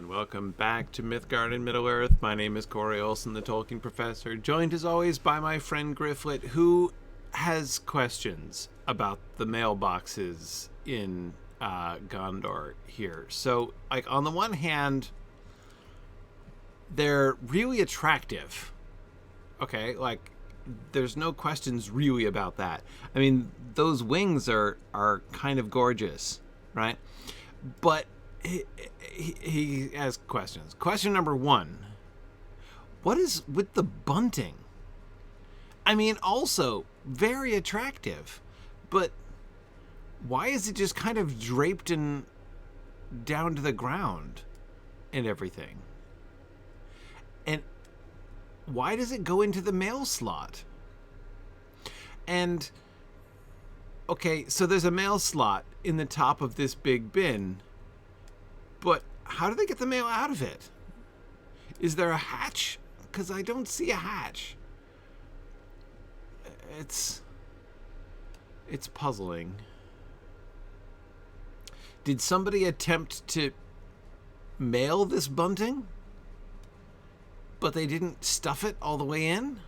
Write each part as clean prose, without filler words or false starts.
everyone. Welcome back to Mythgard in Middle-earth. My name is Corey Olson, the Tolkien Professor, joined as always by my friend Gryfflet, who has questions about the mailboxes in Gondor here. So, like, on the one hand, they're really attractive. Okay, like, there's no questions really about that. I mean, those wings are kind of gorgeous, right? But he has questions. Question number one: what is with the bunting? I mean, also very attractive, but why is it just kind of draped and down to the ground and everything? And why does it go into the mail slot? And okay, so there's a mail slot in the top of this big bin, but how do they get the mail out of it? Is there a hatch? Because I don't see a hatch. It's puzzling. Did somebody attempt to mail this bunting, but they didn't stuff it all the way in?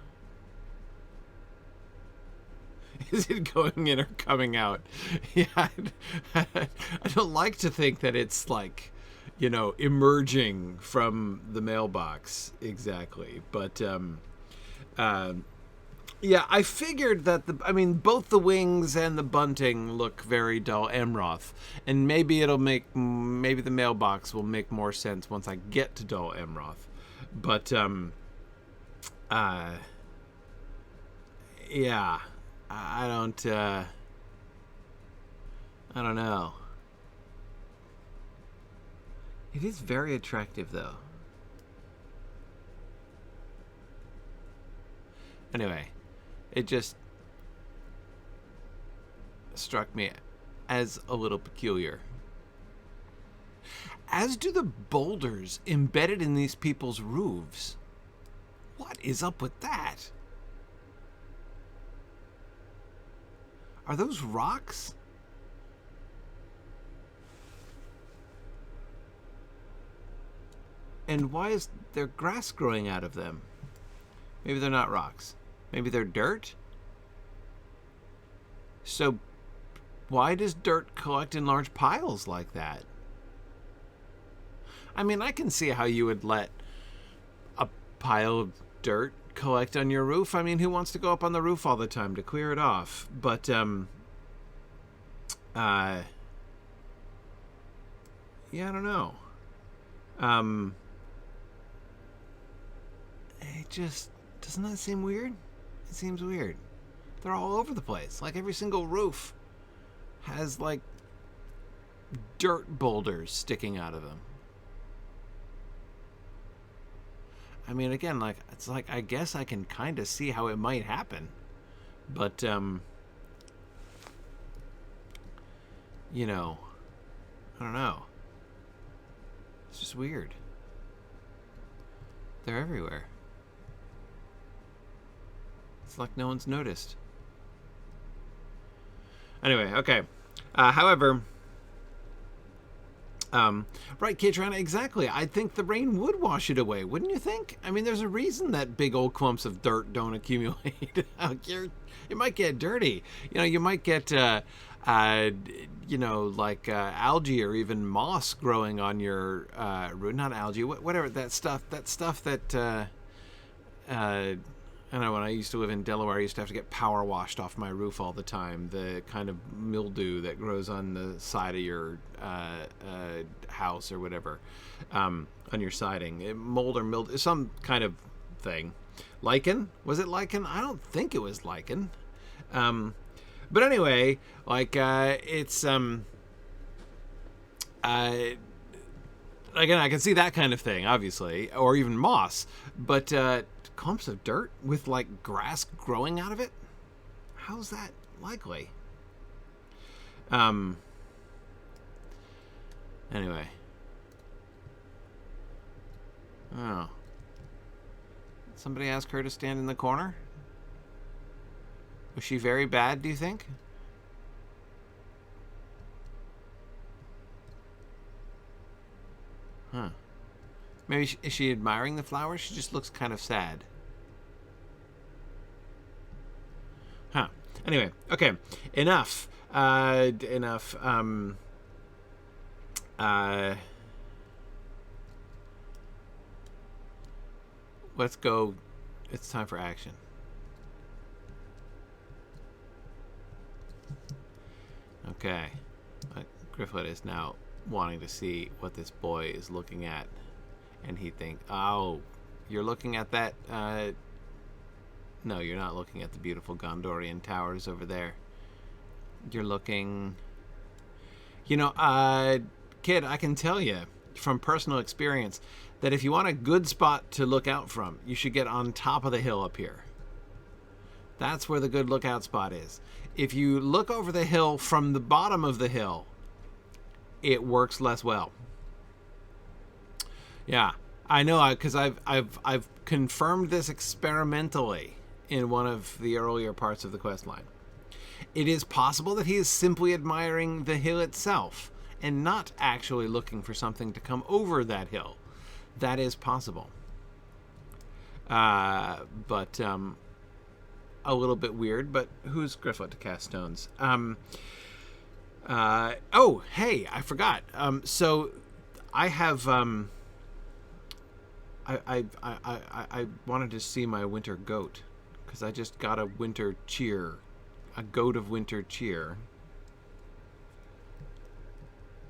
Is it going in or coming out? Yeah, I don't like to think that it's like, you know, emerging from the mailbox exactly. But yeah, I figured that both the wings and the bunting look very Dol Amroth, and maybe the mailbox will make more sense once I get to Dol Amroth. But yeah. I don't know. It is very attractive, though. Anyway, it just struck me as a little peculiar. As do the boulders embedded in these people's roofs. What is up with that? Are those rocks? And why is there grass growing out of them? Maybe they're not rocks. Maybe they're dirt? So why does dirt collect in large piles like that? I mean, I can see how you would let a pile of dirt collect on your roof. I mean, who wants to go up on the roof all the time to clear it off? But yeah, I don't know. It just doesn't that seem weird? It seems weird. They're all over the place. Like every single roof has like dirt boulders sticking out of them. I mean, again, like, it's like, I guess I can kind of see how it might happen. But, you know, I don't know. It's just weird. They're everywhere. It's like no one's noticed. Anyway, okay. However... right, Katrina, exactly. I think the rain would wash it away, wouldn't you think? I mean, there's a reason that big old clumps of dirt don't accumulate. It might get dirty. You know, you might get, you know, like algae or even moss growing on your root. Not algae, whatever, that stuff that, I don't know, when I used to live in Delaware, I used to have to get power washed off my roof all the time. The kind of mildew that grows on the side of your house or whatever, on your siding. Mold or mildew, some kind of thing. Lichen? Was it lichen? I don't think it was lichen. But anyway, like, it's, again, I can see that kind of thing, obviously, or even moss. But, clumps of dirt with like grass growing out of it? How's that likely? Anyway. Oh. Somebody ask her to stand in the corner? Was she very bad, do you think? Huh. Maybe is she admiring the flowers? She just looks kind of sad. Huh. Anyway, okay. Enough. Enough. Let's go. It's time for action. Okay. Gryfflet is now wanting to see what this boy is looking at. And he thinks, oh, you're looking at that? No, you're not looking at the beautiful Gondorian towers over there. You're looking... You know, kid, I can tell you from personal experience that if you want a good spot to look out from, you should get on top of the hill up here. That's where the good lookout spot is. If you look over the hill from the bottom of the hill, it works less well. Yeah, I know, because I've confirmed this experimentally in one of the earlier parts of the quest line. It is possible that he is simply admiring the hill itself and not actually looking for something to come over that hill. That is possible. But a little bit weird, but who's Gryfflet to cast stones? Oh, hey, I forgot. So I have, I wanted to see my winter goat because I just got a winter cheer, a goat of winter cheer.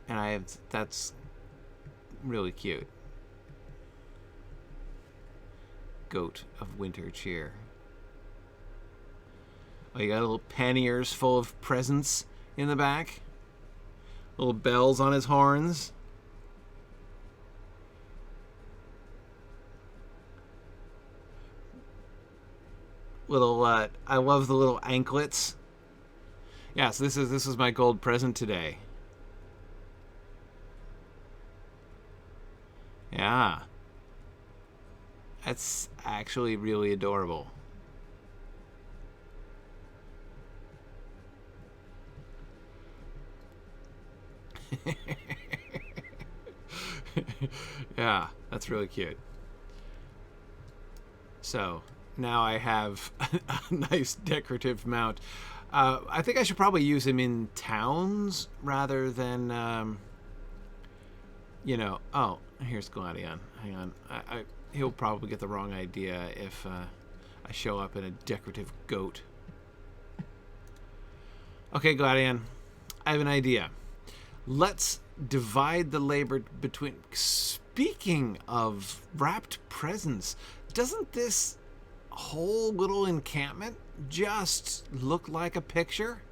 And that's really cute. Goat of winter cheer. Oh, you got little panniers full of presents in the back. Little bells on his horns. Little, I love the little anklets. Yeah, so this is my gold present today. Yeah. That's actually really adorable. Yeah, that's really cute. So now I have a nice decorative mount. I think I should probably use him in towns rather than, you know. Oh, here's Gladion. Hang on. He'll probably get the wrong idea if I show up in a decorative goat. Okay, Gladion. I have an idea. Let's divide the labor between... Speaking of wrapped presents, doesn't this whole little encampment just look like a picture?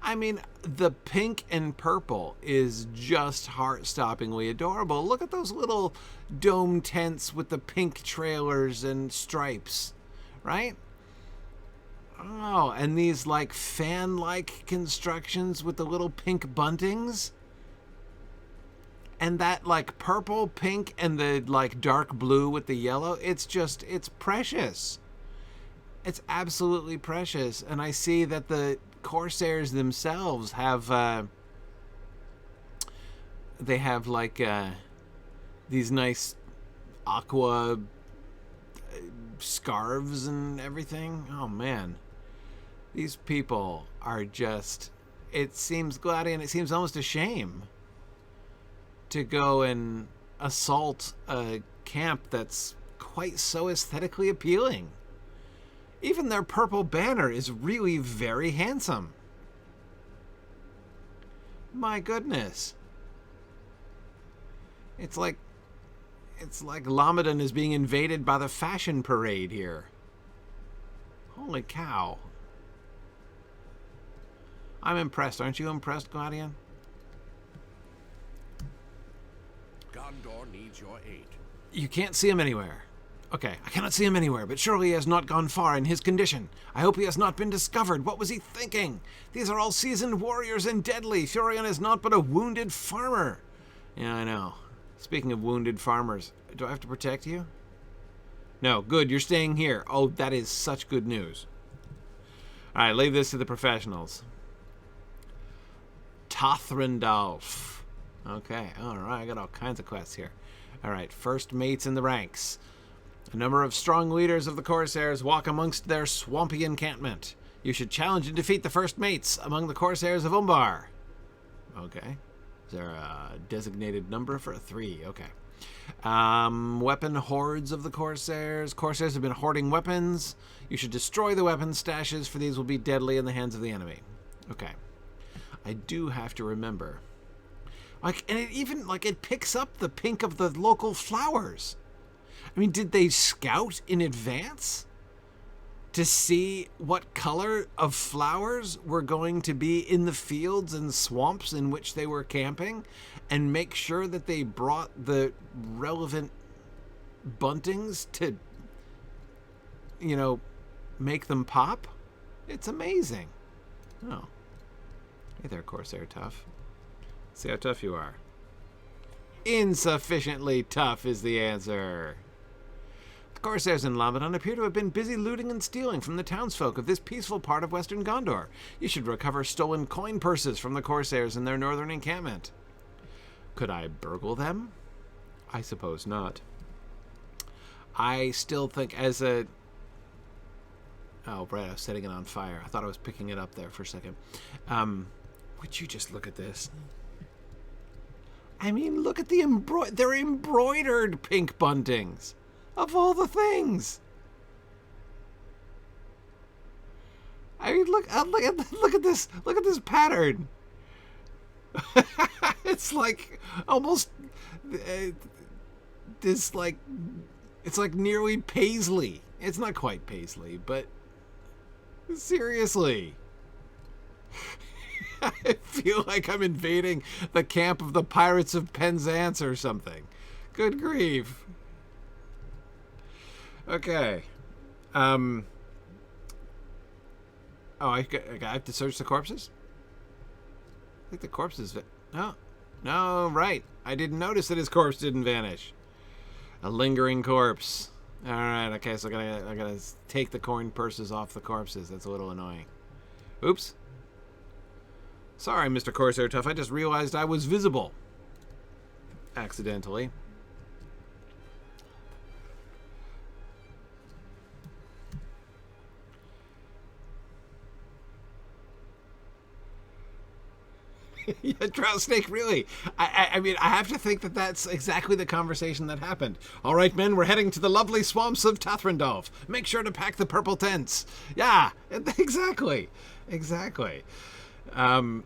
I mean, the pink and purple is just heart-stoppingly adorable. Look at those little dome tents with the pink trailers and stripes, right? Oh, and these like fan-like constructions with the little pink buntings. And that like purple, pink, and the like dark blue with the yellow. It's precious. It's absolutely precious. And I see that the Corsairs themselves have, they have like these nice aqua scarves and everything. Oh man. These people are just, it seems, Gladion, it seems almost a shame to go and assault a camp that's quite so aesthetically appealing. Even their purple banner is really very handsome. My goodness. It's like Lamadon is being invaded by the fashion parade here. Holy cow. I'm impressed. Aren't you impressed, Gladion? Gondor needs your aid. You can't see him anywhere. Okay, I cannot see him anywhere, but surely he has not gone far in his condition. I hope he has not been discovered. What was he thinking? These are all seasoned warriors and deadly. Fuirion is not but a wounded farmer. Yeah, I know. Speaking of wounded farmers, do I have to protect you? No, good, you're staying here. Oh, that is such good news. All right, leave this to the professionals. Tothrendalf. Okay, all right, I got all kinds of quests here. All right, first mates in the ranks. A number of strong leaders of the Corsairs walk amongst their swampy encampment. You should challenge and defeat the first mates among the Corsairs of Umbar. Okay. Is there a designated number for 3? Okay. Weapon hordes of the Corsairs. Corsairs have been hoarding weapons. You should destroy the weapon stashes, for these will be deadly in the hands of the enemy. Okay. I do have to remember. Like, and it even, like, it picks up the pink of the local flowers. I mean, did they scout in advance to see what color of flowers were going to be in the fields and swamps in which they were camping, and make sure that they brought the relevant buntings to, you know, make them pop? It's amazing. Oh. Hey there, Corsair Tough. See how tough you are. Insufficiently tough is the answer. The Corsairs in Lebanon appear to have been busy looting and stealing from the townsfolk of this peaceful part of western Gondor. You should recover stolen coin purses from the Corsairs in their northern encampment. Could I burgle them? I suppose not. I still think as a... Oh, right, I was setting it on fire. I thought I was picking it up there for a second. Would you just look at this? I mean, look at the they're embroidered pink buntings. Of all the things. I mean, look at this. Look at this pattern. It's like almost this like it's like nearly paisley. It's not quite paisley, but seriously. I feel like I'm invading the camp of the Pirates of Penzance or something. Good grief. Okay. Oh, I have to search the corpses? I think the corpses... No, right. I didn't notice that his corpse didn't vanish. A lingering corpse. All right, okay, so I gotta take the coin purses off the corpses. That's a little annoying. Oops. Sorry, Mr. Corsair Tough. I just realized I was visible. Accidentally. Yeah, Drow Snake, really. I mean, I have to think that that's exactly the conversation that happened. All right, men, we're heading to the lovely swamps of Tathrandolf. Make sure to pack the purple tents. Yeah, exactly. Exactly. Oh,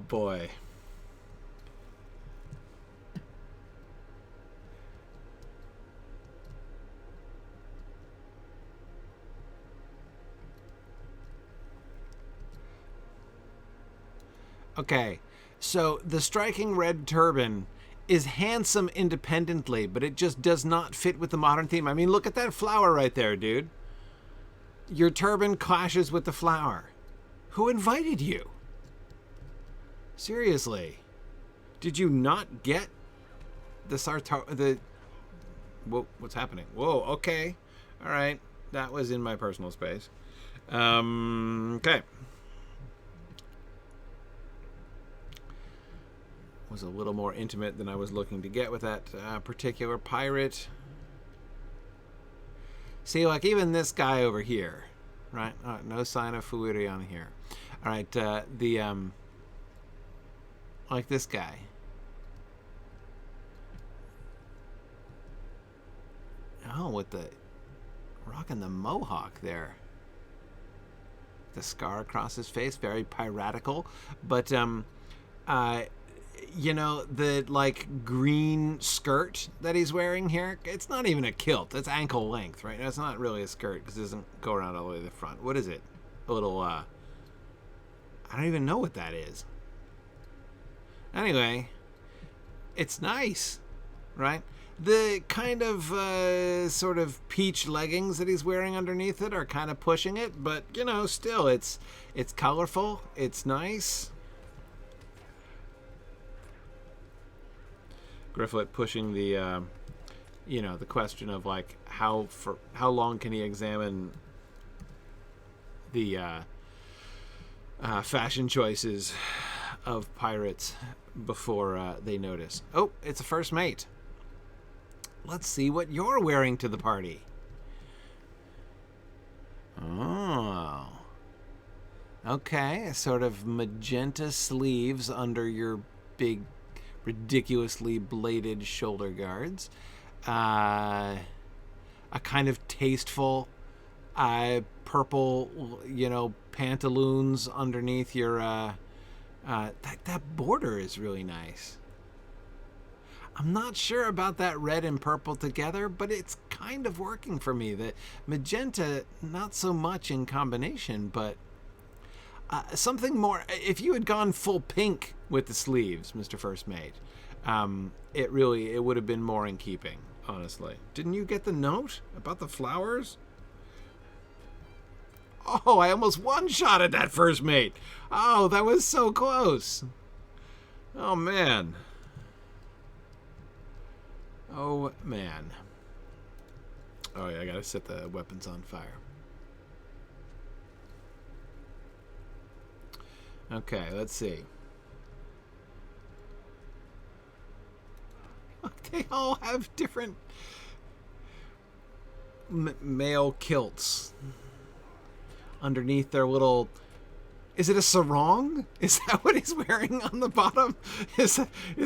boy. Okay, so the striking red turban is handsome independently, but it just does not fit with the modern theme. I mean, look at that flower right there, dude. Your turban clashes with the flower. Who invited you? Seriously. Did you not get the Whoa, what's happening? Whoa, okay. All right. That was in my personal space. Okay. Was a little more intimate than I was looking to get with that particular pirate. See, like even this guy over here, right? No sign of Fuirion here. All right, like this guy. Oh, with the rocking the mohawk there. The scar across his face, very piratical, but you know, the like green skirt that he's wearing here, it's not even a kilt. It's ankle length, right? It's not really a skirt because it doesn't go around all the way to the front. What is it? A little, I don't even know what that is. Anyway, it's nice, right? The kind of sort of peach leggings that he's wearing underneath it are kind of pushing it, but, you know, still, it's colorful. It's nice. Gryfflet pushing the, you know, the question of like how long can he examine the fashion choices of pirates before they notice. Oh, it's a first mate. Let's see what you're wearing to the party. Oh. Okay, sort of magenta sleeves under your big, ridiculously bladed shoulder guards. A kind of tasteful purple, pantaloons underneath your... that border is really nice. I'm not sure about that red and purple together, but it's kind of working for me. The magenta, not so much in combination, but something more. If you had gone full pink with the sleeves, Mr. First Mate, it would have been more in keeping, honestly. Didn't you get the note about the flowers? Oh, I almost one-shotted that First Mate. Oh, that was so close. Oh, man. Oh, man. Oh, yeah, I gotta set the weapons on fire. Okay, let's see. They all have different male kilts underneath their little... Is it a sarong? Is that what he's wearing on the bottom? He's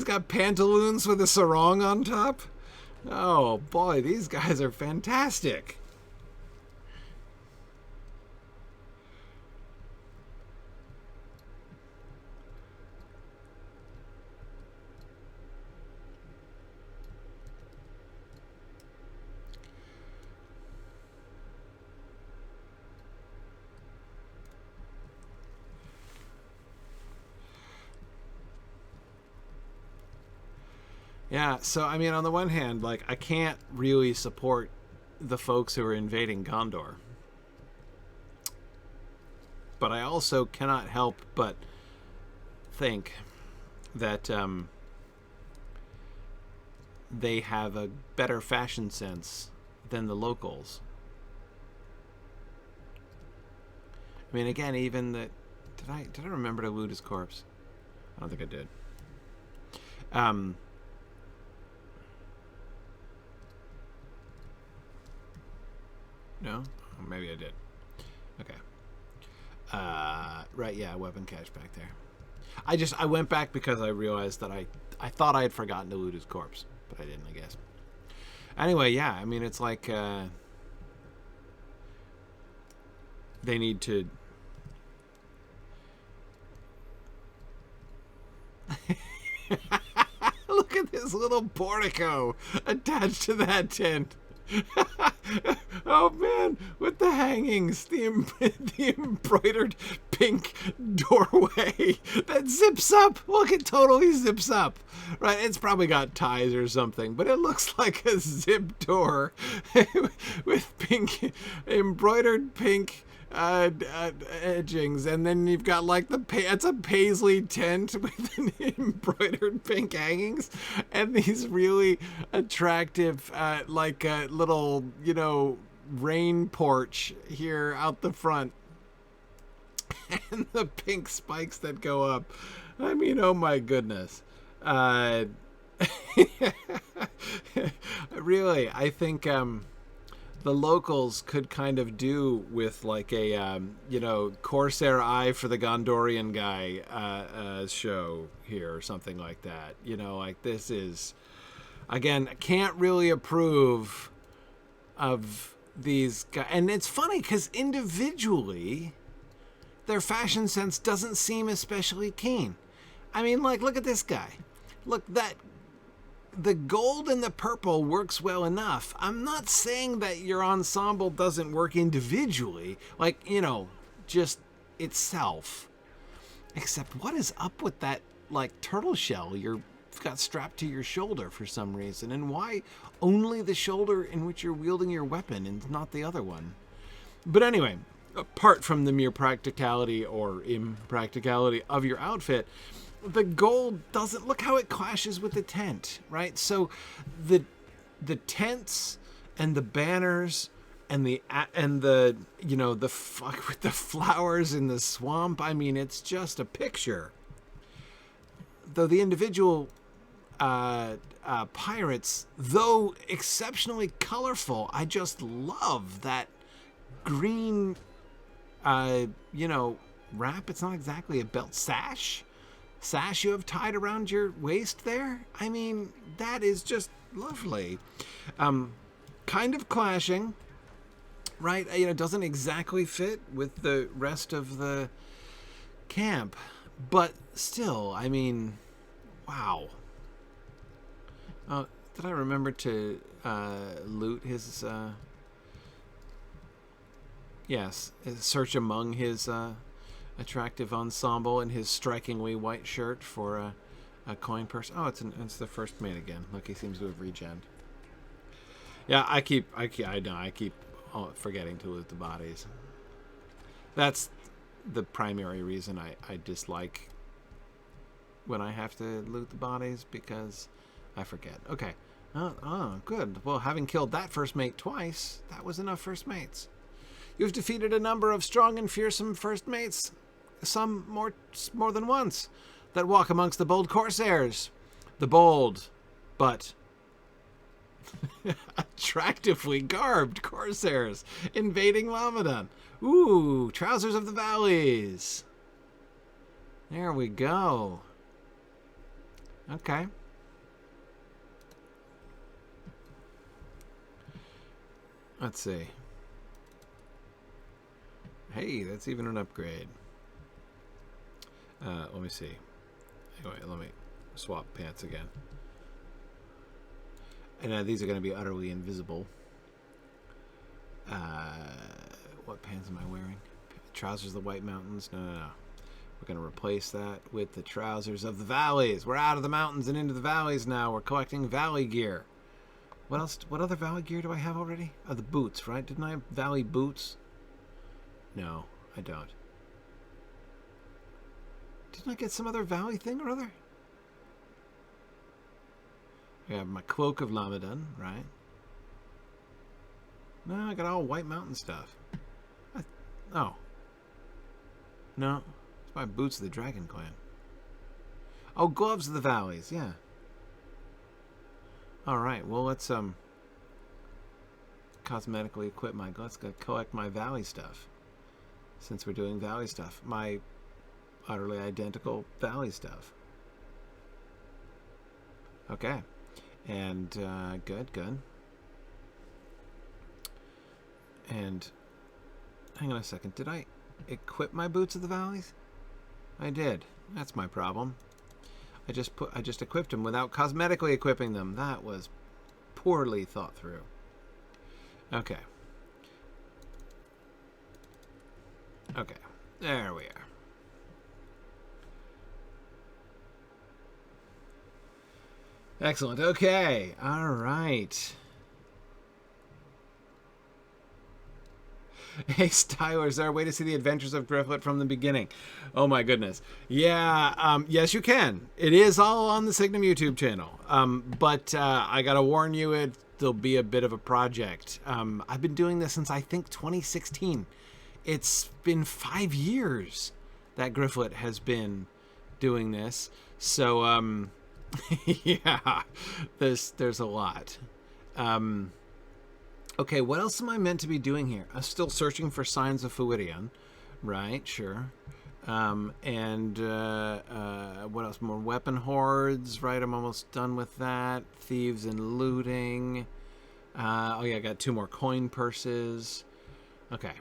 got pantaloons with a sarong on top? Oh, boy, these guys are fantastic. Yeah, so, I mean, on the one hand, like, I can't really support the folks who are invading Gondor. But I also cannot help but think that they have a better fashion sense than the locals. I mean, again, even the... Did I remember to loot his corpse? I don't think I did. No? Oh, maybe I did. Okay. Right, yeah, weapon cache back there. I went back because I realized that I thought I had forgotten to loot his corpse, but I didn't, I guess. Anyway, yeah, I mean, it's like, they need to... Look at this little portico attached to that tent. Oh man, with the hangings, the embroidered pink doorway that zips up. Look, it totally zips up. Right, it's probably got ties or something, but it looks like a zip door with pink, embroidered pink edgings, and then you've got like it's a paisley tent with an embroidered pink hangings and these really attractive little rain porch here out the front and the pink spikes that go up. I mean, oh my goodness. Really, I think the locals could kind of do with like a Corsair eye for the Gondorian guy show here or something like that. Like this is, again, I can't really approve of these guys. And it's funny because individually their fashion sense doesn't seem especially keen. I mean, like, look at this guy. Look, the gold and the purple works well enough. I'm not saying that your ensemble doesn't work individually, like, just itself. Except what is up with that, like, turtle shell you've got strapped to your shoulder for some reason? And why only the shoulder in which you're wielding your weapon and not the other one? But anyway, apart from the mere practicality or impracticality of your outfit, the gold doesn't... Look how it clashes with the tent, right? So the tents and the banners and the with the flowers in the swamp, I mean, it's just a picture. though the individual pirates, though exceptionally colorful, I just love that green, you know, wrap. It's not exactly a belt, sash you have tied around your waist there. I mean, that is just lovely. Kind of clashing, right? You know, doesn't exactly fit with the rest of the camp, but still, I mean, wow. Did I remember to loot his, yes, search among his attractive ensemble and his strikingly white shirt for a coin purse? Oh, it's the first mate again. Look, he seems to have regened. Yeah, I keep forgetting to loot the bodies. That's the primary reason I dislike when I have to loot the bodies, because I forget. Okay. Oh, good. Well, having killed that first mate twice, that was enough first mates. You've defeated a number of strong and fearsome first mates, some more than once, that walk amongst the bold Corsairs. The bold, but attractively garbed Corsairs invading Lamadan. Ooh, Trousers of the Valleys. There we go. Okay. Let's see. Hey, that's even an upgrade. Let me see. Anyway, let me swap pants again. And these are going to be utterly invisible. What pants am I wearing? Trousers of the White Mountains? No. We're going to replace that with the Trousers of the Valleys. We're out of the mountains and into the valleys now. We're collecting valley gear. What else? What other valley gear do I have already? Oh, the boots, right? Didn't I have valley boots? No, I don't. Didn't I get some other valley thing or other? I have my Cloak of Lamadan, right? No, I got all White Mountain stuff. Oh. No, it's my Boots of the Dragon Clan. Oh, Gloves of the Valleys, yeah. Alright, well, let's, cosmetically equip my... Let's go collect my Valley stuff. Since we're doing Valley stuff. My utterly identical Valley stuff. Okay. And, good. And, hang on a second. Did I equip my Boots of the Valleys? I did. That's my problem. I just equipped them without cosmetically equipping them. That was poorly thought through. Okay. Okay. There we are. Excellent. Okay. All right. Hey, Styler, is there a way to see the adventures of Gryfflet from the beginning? Oh, my goodness. Yeah, yes, you can. It is all on the Signum YouTube channel. But I got to warn you, it'll be a bit of a project. I've been doing this since, I think, 2016. It's been 5 years that Gryfflet has been doing this. So, yeah, there's a lot. Okay, what else am I meant to be doing here? I'm still searching for signs of Fuirion. Right, sure. And what else? More weapon hordes, right? I'm almost done with that. Thieves and looting. Oh, yeah, I got 2 more coin purses. Okay.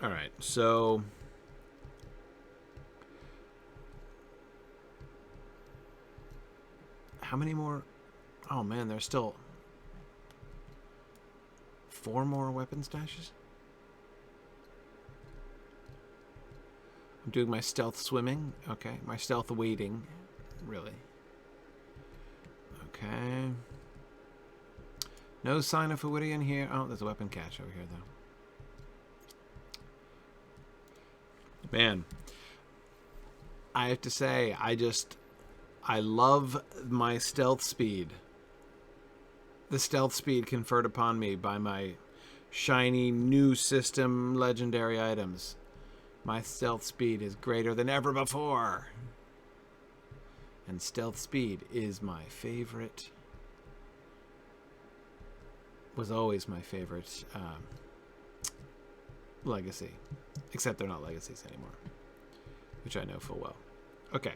All right, so... How many more? Oh, man, there's still... 4 more weapon stashes? I'm doing my stealth swimming. Okay. My stealth wading. Really. Okay. No sign of Fuirion here. Oh, there's a weapon cache over here, though. Man. I have to say, I love my stealth speed. The stealth speed conferred upon me by my shiny new system legendary items. My stealth speed is greater than ever before. And stealth speed is my favorite. Was always my favorite legacy. Except they're not legacies anymore. Which I know full well. Okay.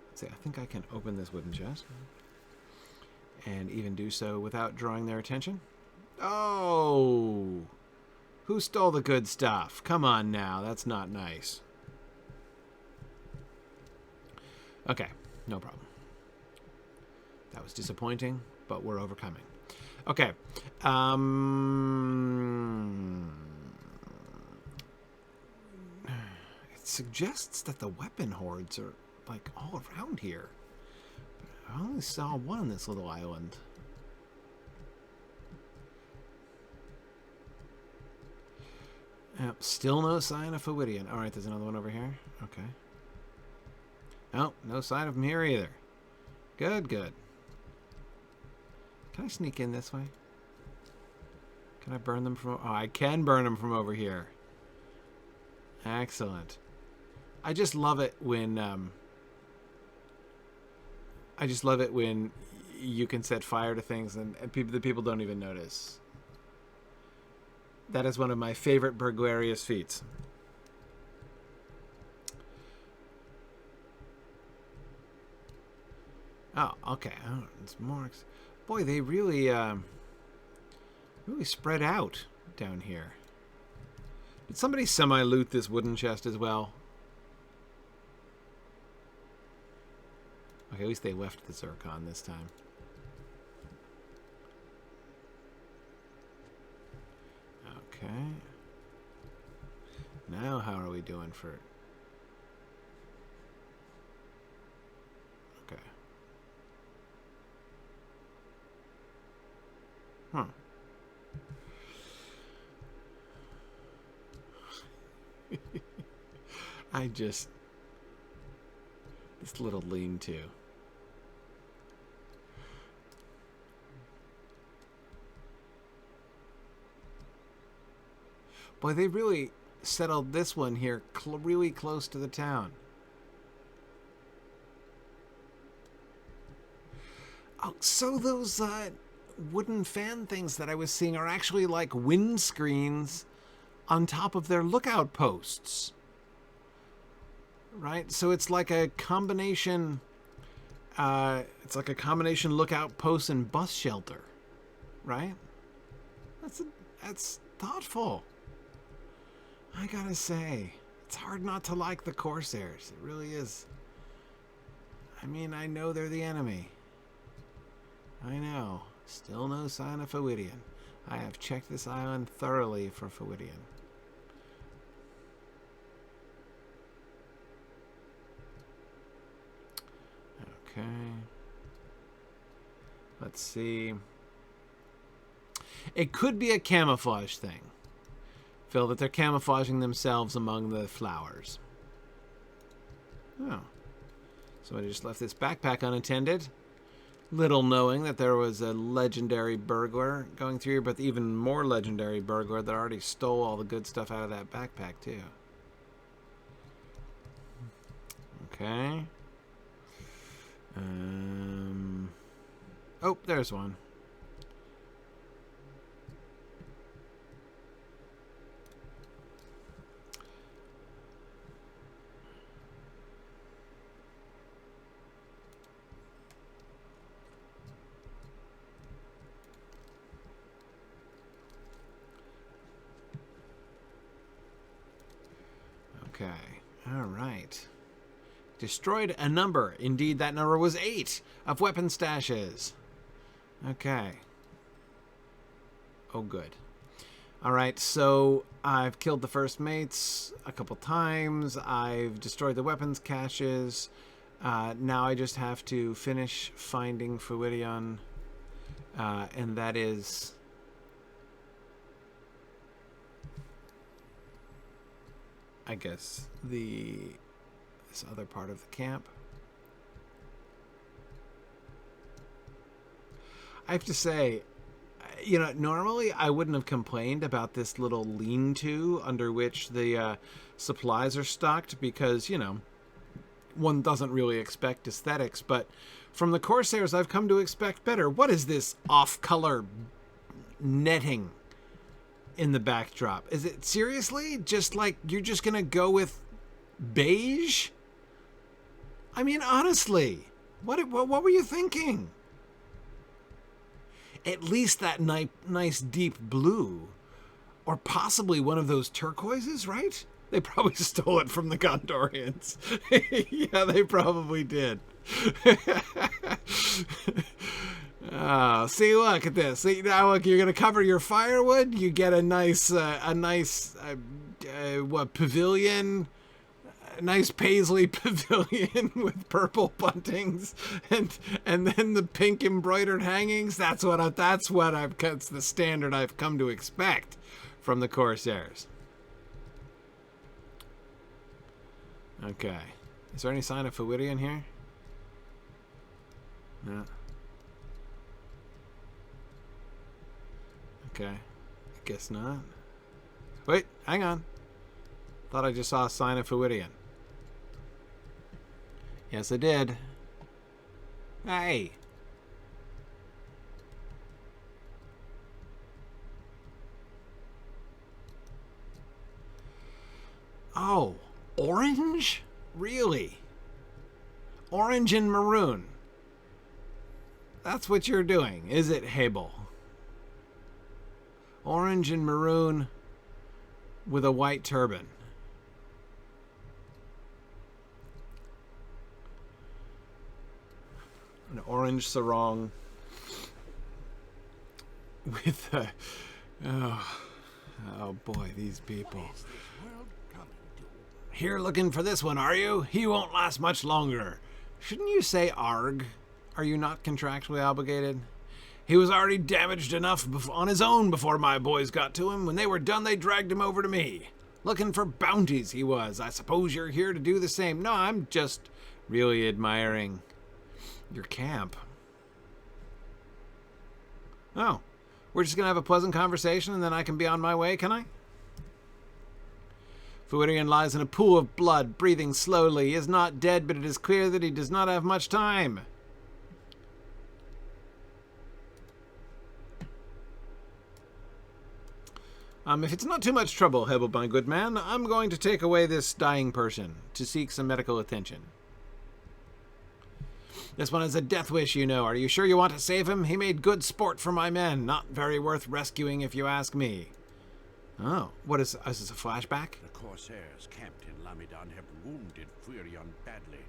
Let's see, I think I can open this wooden chest. And even do so without drawing their attention. Oh! Who stole the good stuff? Come on now, that's not nice. Okay, no problem. That was disappointing, but we're overcoming. Okay. It suggests that the weapon hordes are, like, all around here. But I only saw one on this little island. Still no sign of Fuirion. Alright, there's another one over here. Okay. Oh, no sign of him here either. Good, good. Can I sneak in this way? Can I burn them from... Oh, I can burn them from over here. Excellent. I just love it when... I just love it when you can set fire to things and the people don't even notice. That is one of my favorite burglarious feats. Oh, okay. Oh, it's more... Boy, they really, really spread out down here. Did somebody semi-loot this wooden chest as well? Okay, at least they left the zircon this time. Okay. Now how are we doing for... Okay. Huh. I just... This little lean-to. Boy, they really settled this one here really close to the town. Oh, so those wooden fan things that I was seeing are actually like wind screens on top of their lookout posts. Right? So it's like a combination... it's like a combination lookout post and bus shelter. Right? That's thoughtful. I gotta say, it's hard not to like the Corsairs. It really is. I mean, I know they're the enemy. I know. Still no sign of Fuirion. I have checked this island thoroughly for Fuirion. Okay. Let's see. It could be a camouflage thing. Feel that they're camouflaging themselves among the flowers. Oh. So I just left this backpack unattended. Little knowing that there was a legendary burglar going through here, but the even more legendary burglar that already stole all the good stuff out of that backpack, too. Okay. Oh, there's one. Okay, all right. Destroyed a number. Indeed, that number was 8 of weapon stashes. Okay. Oh, good. All right, so I've killed the first mates a couple times. I've destroyed the weapons caches. Now I just have to finish finding Fuirion, and that is... I guess this other part of the camp. I have to say, you know, normally I wouldn't have complained about this little lean-to under which the supplies are stocked because, you know, one doesn't really expect aesthetics, but from the Corsairs I've come to expect better. What is this off-color netting in the backdrop? Is it seriously just like you're just gonna go with beige? I mean, honestly, what were you thinking? At least that nice deep blue, or possibly one of those turquoises, right? They probably stole it from the Gondorians. Yeah, they probably did. Oh, see, look at this. See, now look, you're gonna cover your firewood. You get a nice pavilion, a nice paisley pavilion with purple buntings, and then the pink embroidered hangings. That's the standard I've come to expect from the Corsairs. Okay, is there any sign of Fuirion here? No. Okay, I guess not. Wait, hang on. Thought I just saw a sign of Fuirion. Yes, I did. Hey. Oh, orange? Really? Orange and maroon. That's what you're doing, is it, Habel? Orange and maroon with a white turban. An orange sarong with a... Oh boy, these people. Here looking for this one, are you? He won't last much longer. Shouldn't you say arg? Are you not contractually obligated? He was already damaged enough on his own before my boys got to him. When they were done, they dragged him over to me. Looking for bounties, he was. I suppose you're here to do the same. No, I'm just really admiring your camp. Oh, we're just going to have a pleasant conversation and then I can be on my way, can I? Fuirion lies in a pool of blood, breathing slowly. He is not dead, but it is clear that he does not have much time. If it's not too much trouble, Hebel, my good man, I'm going to take away this dying person to seek some medical attention. This one is a death wish, you know. Are you sure you want to save him? He made good sport for my men. Not very worth rescuing, if you ask me. Oh, what is this, a flashback? The Corsairs camped in Lamidon have wounded Fuirion badly.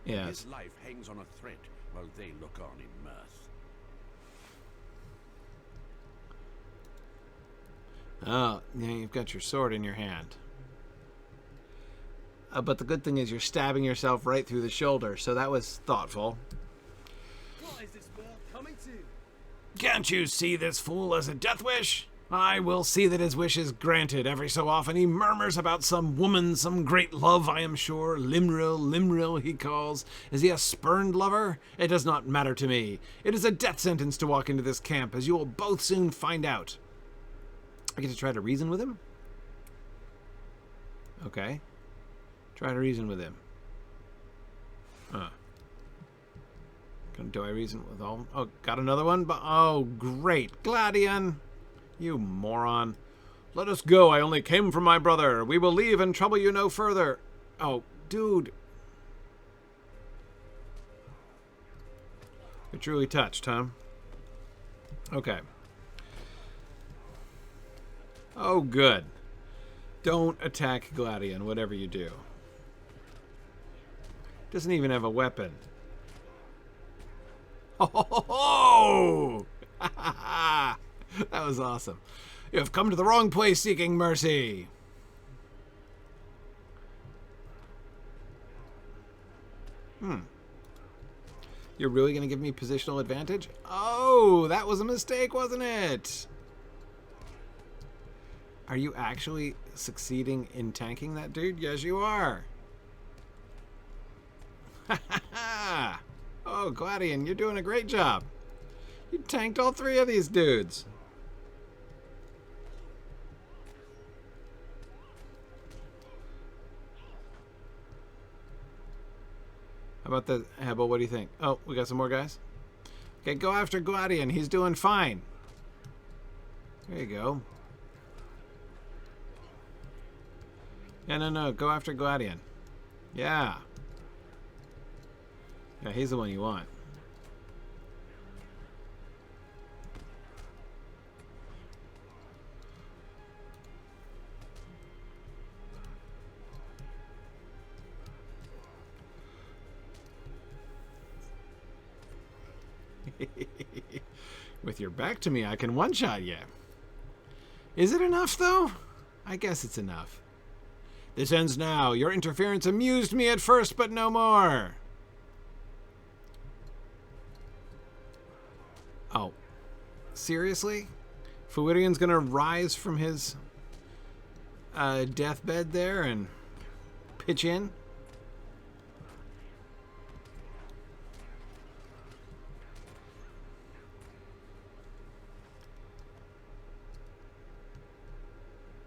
Yes. His life hangs on a thread while they look on in mirth. Oh, yeah, you've got your sword in your hand. But the good thing is you're stabbing yourself right through the shoulder, so that was thoughtful. What is this world coming to? Can't you see this fool as a death wish? I will see that his wish is granted. Every so often he murmurs about some woman, some great love, I am sure. Limril, he calls. Is he a spurned lover? It does not matter to me. It is a death sentence to walk into this camp, as you will both soon find out. I get to try to reason with him? Okay. Try to reason with him. Do I reason with all? Oh, got another one? But oh, great. Gladion! You moron. Let us go. I only came from my brother. We will leave and trouble you no further. Oh, dude. You're truly touched, huh? Okay. Oh, good. Don't attack Gladion, whatever you do. Doesn't even have a weapon. Oh! That was awesome. You have come to the wrong place seeking mercy. You're really going to give me positional advantage? Oh, that was a mistake, wasn't it? Are you actually succeeding in tanking that dude? Yes, you are. Oh, Gladion, you're doing a great job. You tanked all three of these dudes. How about the Hebel? What do you think? Oh, we got some more guys? Okay, go after Gladion. He's doing fine. There you go. Yeah, no. Go after Gladion. Yeah. Yeah, he's the one you want. With your back to me, I can one-shot you. Is it enough, though? I guess it's enough. This ends now. Your interference amused me at first, but no more. Oh. Seriously? Fuirion's gonna rise from his deathbed there and pitch in?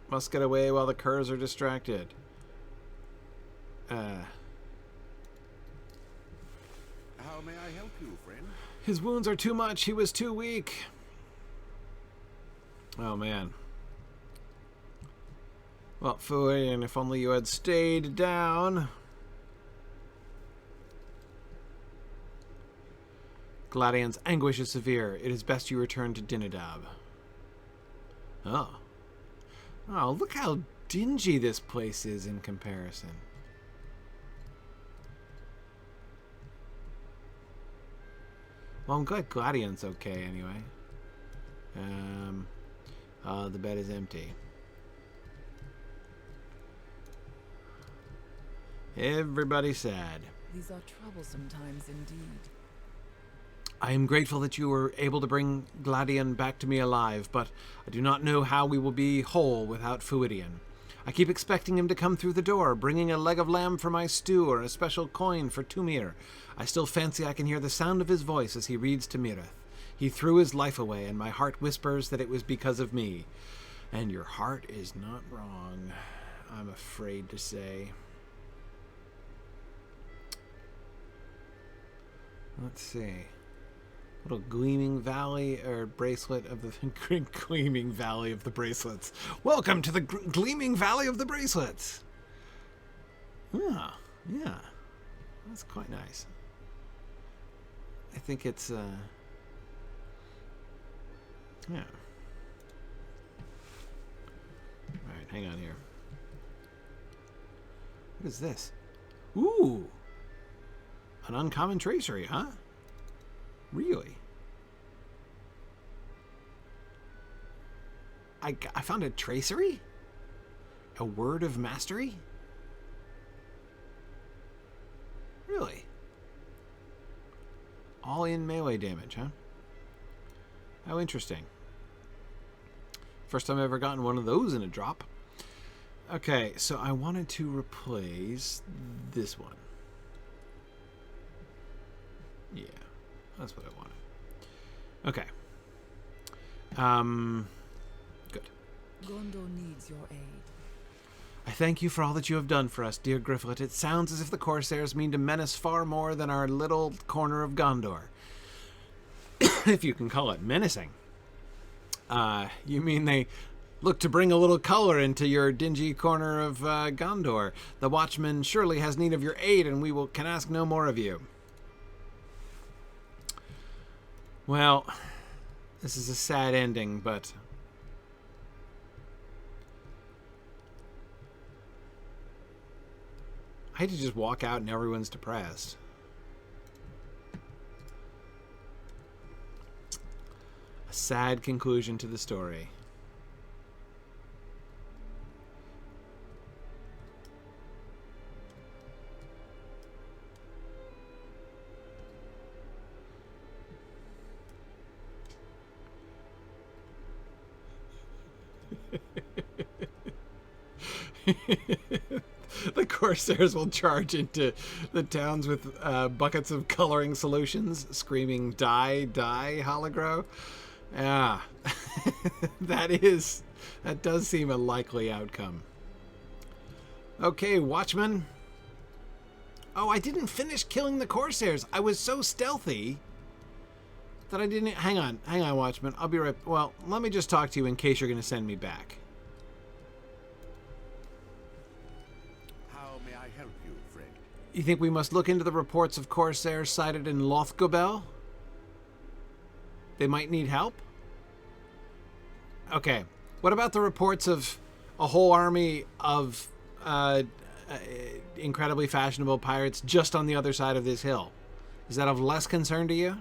Must get away while the curs are distracted. How may I help you, friend? His wounds are too much. He was too weak. Oh, man. Well, Fuirion, if only you had stayed down. Gladion's anguish is severe. It is best you return to Dinadab. Oh. Oh, look how dingy this place is in comparison. Well, I'm glad Gladion's okay anyway. The bed is empty. Everybody's sad. These are troublesome times indeed. I am grateful that you were able to bring Gladion back to me alive, but I do not know how we will be whole without Fuirion. I keep expecting him to come through the door, bringing a leg of lamb for my stew or a special coin for Tumir. I still fancy I can hear the sound of his voice as he reads Tumireth. He threw his life away, and my heart whispers that it was because of me. And your heart is not wrong, I'm afraid to say. Let's see. Little gleaming valley or bracelet of the gleaming valley of the bracelets. Welcome to the gleaming valley of the bracelets. Ah, yeah, that's quite nice. I think it's yeah. All right, hang on here. What is this? Ooh, an uncommon tracery, huh? Really? I found a tracery? A word of mastery? Really? All in melee damage, huh? How interesting. First time I've ever gotten one of those in a drop. Okay, so I wanted to replace this one. Yeah. That's what I wanted. Okay. Good. Gondor needs your aid. I thank you for all that you have done for us, dear Gryfflet. It sounds as if the Corsairs mean to menace far more than our little corner of Gondor. If you can call it menacing. You mean they look to bring a little color into your dingy corner of Gondor. The Watchman surely has need of your aid, and we can ask no more of you. Well, this is a sad ending, but I hate to just walk out and everyone's depressed. A sad conclusion to the story. The Corsairs will charge into the towns with buckets of coloring solutions, screaming, "Die, die, Hologro." Yeah, that does seem a likely outcome. Okay, Watchman, Oh, I didn't finish killing the Corsairs. I was so stealthy that I didn't... Hang on, Watchman. I'll be right... Well, let me just talk to you in case you're going to send me back. How may I help you, friend? You think we must look into the reports of Corsairs sighted in Lothgobel? They might need help? Okay. What about the reports of a whole army of incredibly fashionable pirates just on the other side of this hill? Is that of less concern to you?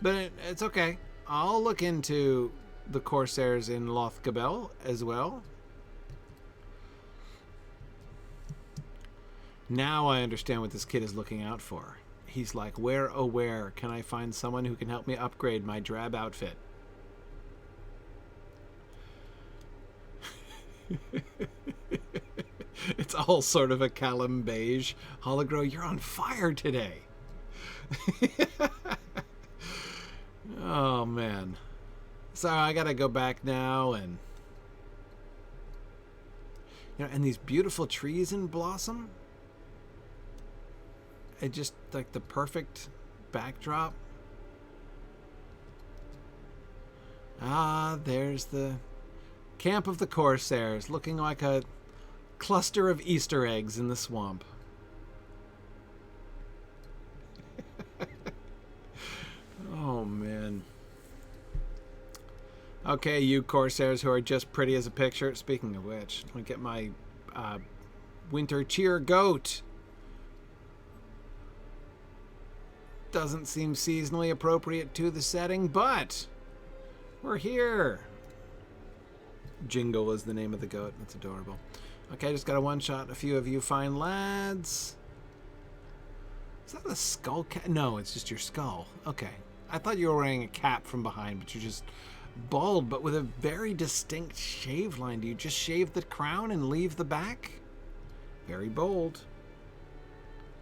But it's okay. I'll look into the Corsairs in Lothgobel as well. Now I understand what this kid is looking out for. He's like, where, oh where, can I find someone who can help me upgrade my drab outfit? It's all sort of a Callum beige. Hologro, you're on fire today. Oh, man. So I gotta go back now and... You know, and these beautiful trees in blossom. It just, like, the perfect backdrop. Ah, there's the camp of the Corsairs, looking like a cluster of Easter eggs in the swamp. Oh, man. Okay, you Corsairs who are just pretty as a picture. Speaking of which, let me get my winter cheer goat. Doesn't seem seasonally appropriate to the setting, but we're here. Jingle is the name of the goat. That's adorable. Okay, just got a one-shot a few of you fine lads. Is that a skull cap? No, it's just your skull. Okay. I thought you were wearing a cap from behind, but you're just bald, but with a very distinct shave line. Do you just shave the crown and leave the back? Very bold.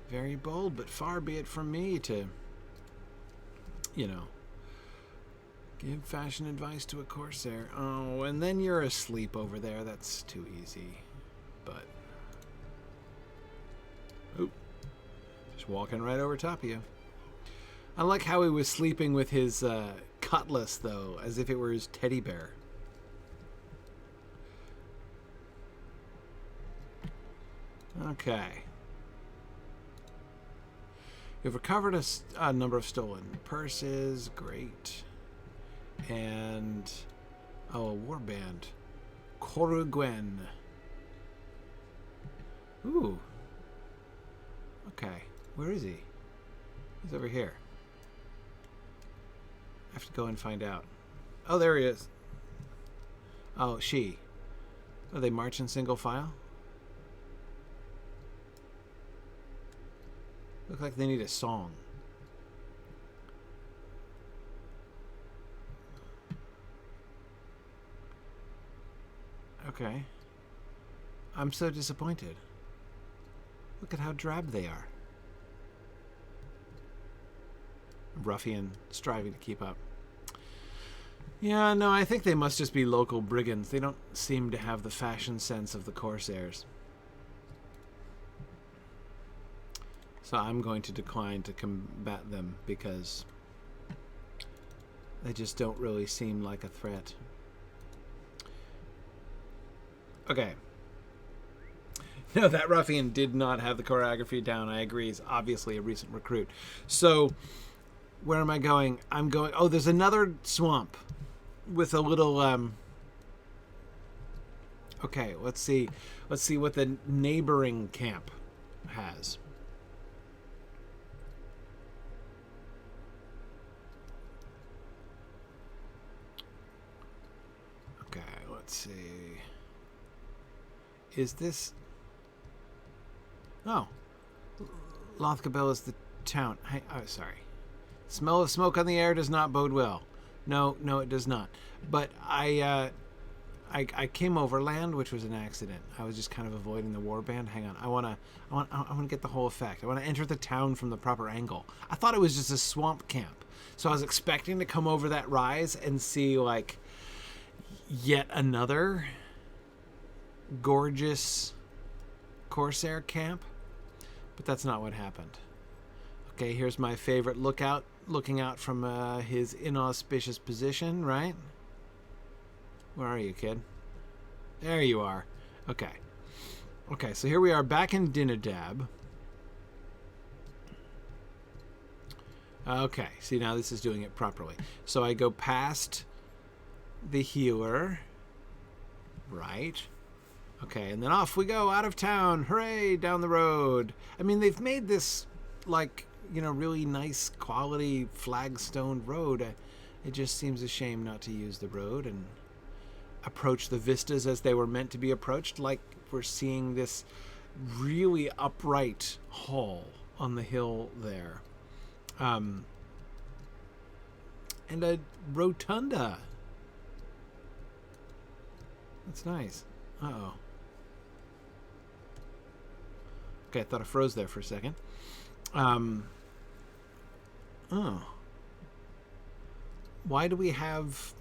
Very bold, but far be it from me to, you know, give fashion advice to a Corsair. Oh, and then you're asleep over there. That's too easy. But, oop, just walking right over top of you. I like how he was sleeping with his cutlass, though, as if it were his teddy bear. Okay. We've recovered a number of stolen purses. Great. And, oh, a warband. Coruguen. Ooh. Okay. Where is he? He's over here. I have to go and find out. Oh, there he is. Oh, she. Oh, they march in single file? Look like they need a song. Okay. I'm so disappointed. Look at how drab they are. Ruffian striving to keep up. Yeah, no, I think they must just be local brigands. They don't seem to have the fashion sense of the Corsairs. So I'm going to decline to combat them because they just don't really seem like a threat. Okay. No, that ruffian did not have the choreography down. I agree. He's obviously a recent recruit. So, where am I going? I'm going... Oh, there's another swamp with a little... Okay, let's see. Let's see what the neighboring camp has. Okay, let's see. Is this... Oh. Lothgobel is the town. Hey, oh, sorry. Smell of smoke on the air does not bode well. No, it does not. But I came overland, which was an accident. I was just kind of avoiding the warband. Hang on. I want to get the whole effect. I want to enter the town from the proper angle. I thought it was just a swamp camp. So I was expecting to come over that rise and see, like, yet another gorgeous Corsair camp. But that's not what happened. Okay, here's my favorite looking out from his inauspicious position, right? Where are you, kid? There you are. Okay. Okay, so here we are back in Dinadab. Okay, see, now this is doing it properly. So I go past the healer. Right. Okay, and then off we go, out of town. Hooray, down the road. I mean, they've made this, like, you know, really nice quality flagstone road. It just seems a shame not to use the road and approach the vistas as they were meant to be approached, like we're seeing this really upright hall on the hill there. And a rotunda. That's nice. Uh-oh. Okay, I thought I froze there for a second. Oh. Why do we have...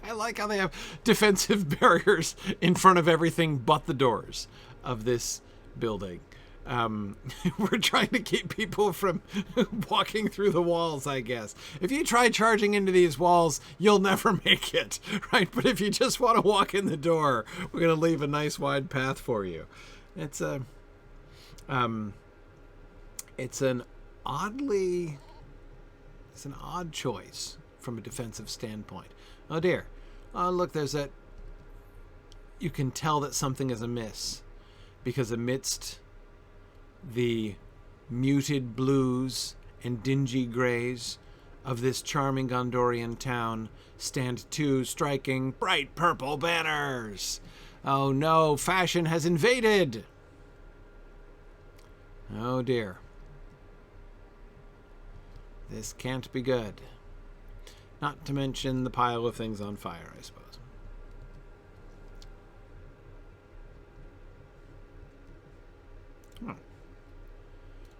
I like how they have defensive barriers in front of everything but the doors of this building. We're trying to keep people from walking through the walls, I guess. If you try charging into these walls, you'll never make it, right? But if you just want to walk in the door, we're going to leave a nice wide path for you. It's a, it's an odd choice from a defensive standpoint. Oh dear. Oh, look, there's that. You can tell that something is amiss because amidst the muted blues and dingy grays of this charming Gondorian town stand two striking bright purple banners. Oh no, fashion has invaded. Oh dear. This can't be good. Not to mention the pile of things on fire, I suppose. Oh.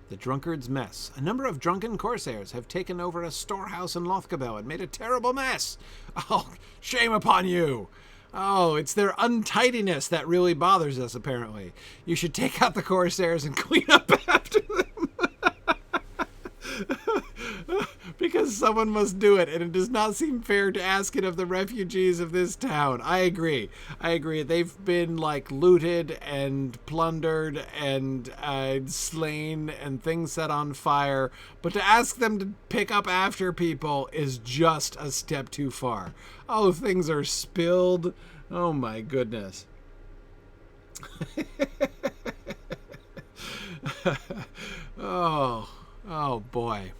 The drunkard's mess. A number of drunken Corsairs have taken over a storehouse in Lothgobel and made a terrible mess. Oh, shame upon you! Oh, it's their untidiness that really bothers us, apparently. You should take out the Corsairs and clean up after them. Because someone must do it, and it does not seem fair to ask it of the refugees of this town. I agree. They've been, like, looted and plundered and slain and things set on fire. But to ask them to pick up after people is just a step too far. Oh, things are spilled. Oh, my goodness. Oh, boy.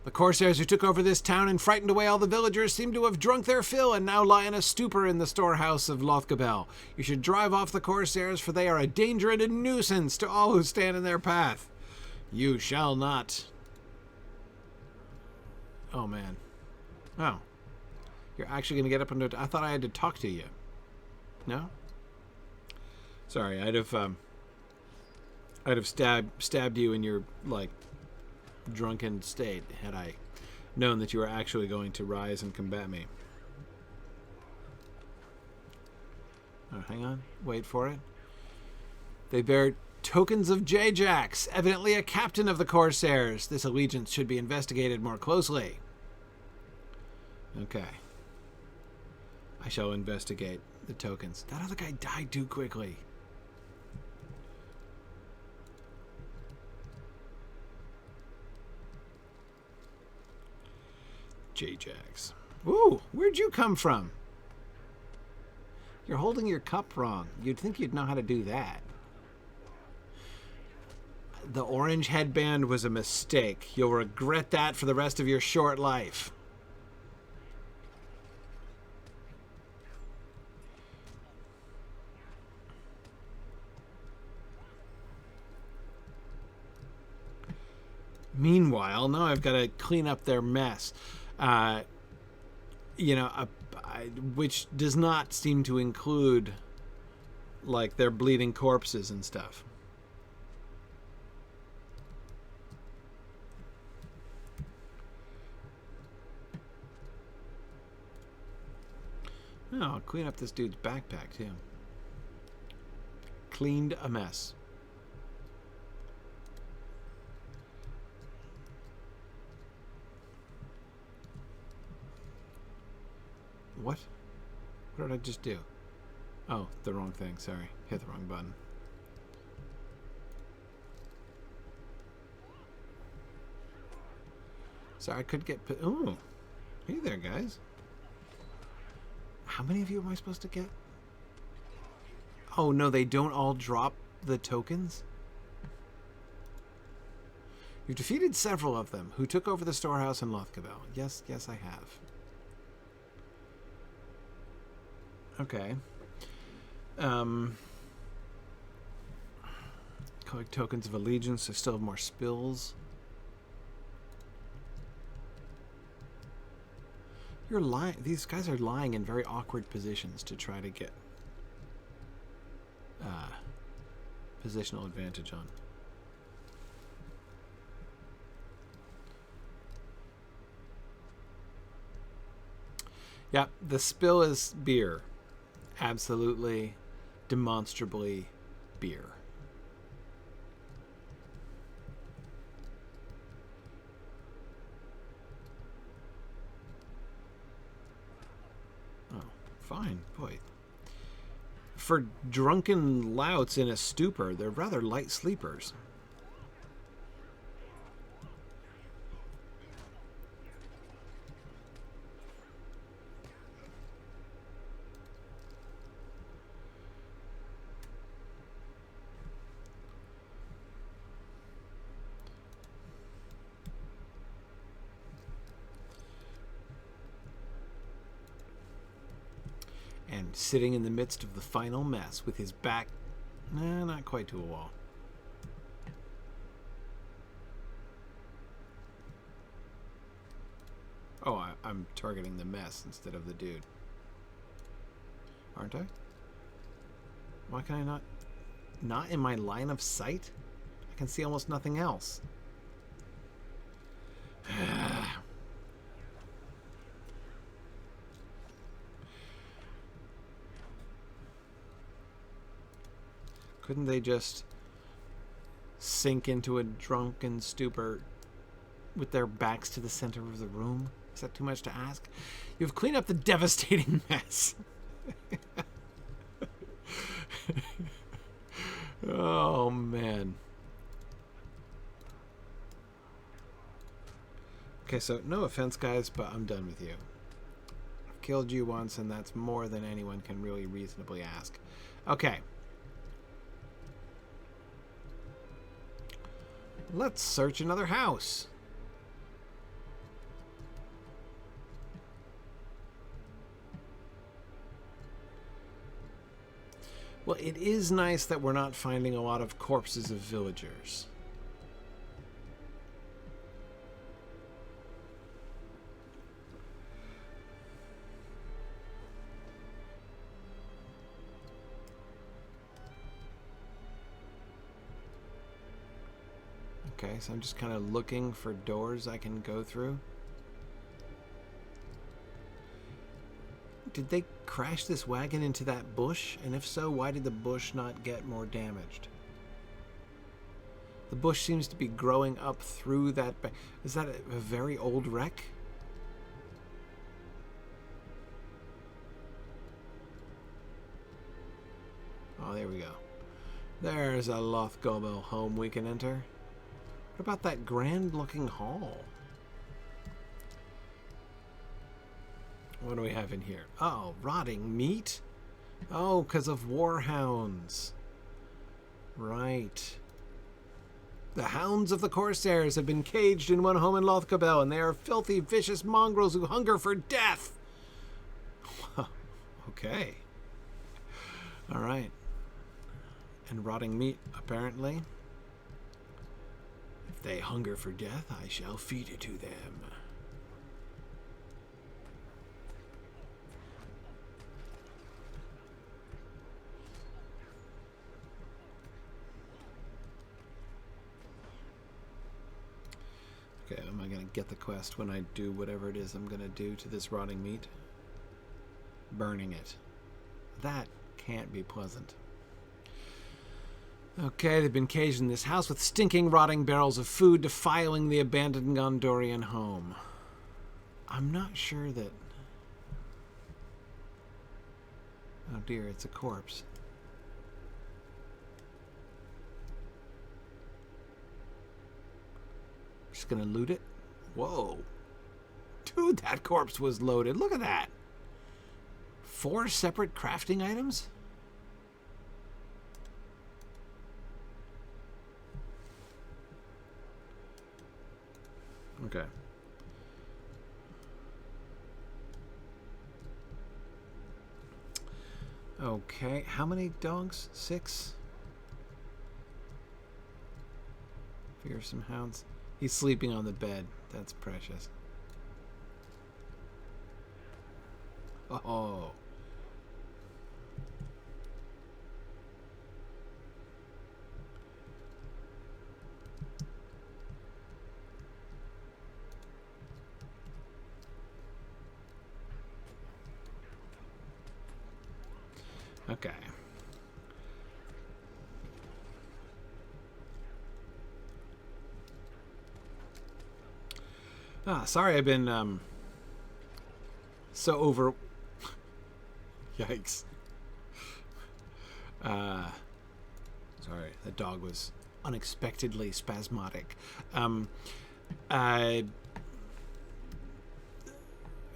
The Corsairs who took over this town and frightened away all the villagers seem to have drunk their fill and now lie in a stupor in the storehouse of Lothgobel. You should drive off the Corsairs, for they are a danger and a nuisance to all who stand in their path. You shall not. Oh, man. Oh. You're actually going to get up and... I thought I had to talk to you. No? Sorry, I'd have stabbed you in your, like, drunken state had I known that you were actually going to rise and combat me. Oh, hang on. Wait for it. They bear tokens of Jajax, evidently a captain of the Corsairs. This allegiance should be investigated more closely. Okay. I shall investigate the tokens. That other guy died too quickly. Jajax. Ooh, where'd you come from? You're holding your cup wrong. You'd think you'd know how to do that. The orange headband was a mistake. You'll regret that for the rest of your short life. Meanwhile, now I've got to clean up their mess. Which does not seem to include, like, their bleeding corpses and stuff. No, I'll clean up this dude's backpack, too. Cleaned a mess. What? What did I just do? Oh, the wrong thing. Sorry. Hit the wrong button. So I could get... Ooh. Hey there, guys. How many of you am I supposed to get? Oh, no, they don't all drop the tokens? You've defeated several of them who took over the storehouse in Lothgobel. Yes, yes, I have. Okay. Collect tokens of allegiance. I still have more spills. You're lying. These guys are lying in very awkward positions to try to get positional advantage on. Yeah, the spill is beer. Absolutely, demonstrably beer. Oh, fine. Boy. For drunken louts in a stupor, they're rather light sleepers. And sitting in the midst of the final mess with his back, not quite to a wall. Oh, I'm targeting the mess instead of the dude. Aren't I? Why can I not? Not in my line of sight? I can see almost nothing else. Couldn't they just sink into a drunken stupor with their backs to the center of the room? Is that too much to ask? You've cleaned up the devastating mess. Oh, man. Okay, so no offense, guys, but I'm done with you. I've killed you once, and that's more than anyone can really reasonably ask. Okay. Let's search another house. Well, it is nice that we're not finding a lot of corpses of villagers. Okay, so I'm just kind of looking for doors I can go through. Did they crash this wagon into that bush? And if so, why did the bush not get more damaged? The bush seems to be growing up through that... Is that a very old wreck? Oh, there we go. There's a Lothgobel home we can enter. What about that grand-looking hall? What do we have in here? Oh, rotting meat? Oh, because of warhounds. Right. The hounds of the Corsairs have been caged in one home in Lothgobel, and they are filthy, vicious mongrels who hunger for death. Okay. All right. And rotting meat, apparently. If they hunger for death, I shall feed it to them. Okay, am I going to get the quest when I do whatever it is I'm going to do to this rotting meat? Burning it. That can't be pleasant. Okay, they've been caged in this house with stinking, rotting barrels of food defiling the abandoned Gondorian home. I'm not sure that... Oh dear, it's a corpse. Just gonna loot it. Whoa. Dude, that corpse was loaded. Look at that. 4 separate crafting items? Okay. Okay, how many dogs? 6? Fearsome hounds. He's sleeping on the bed. That's precious. Oh. Okay. Sorry, I've been so over. Yikes. Sorry, the dog was unexpectedly spasmodic.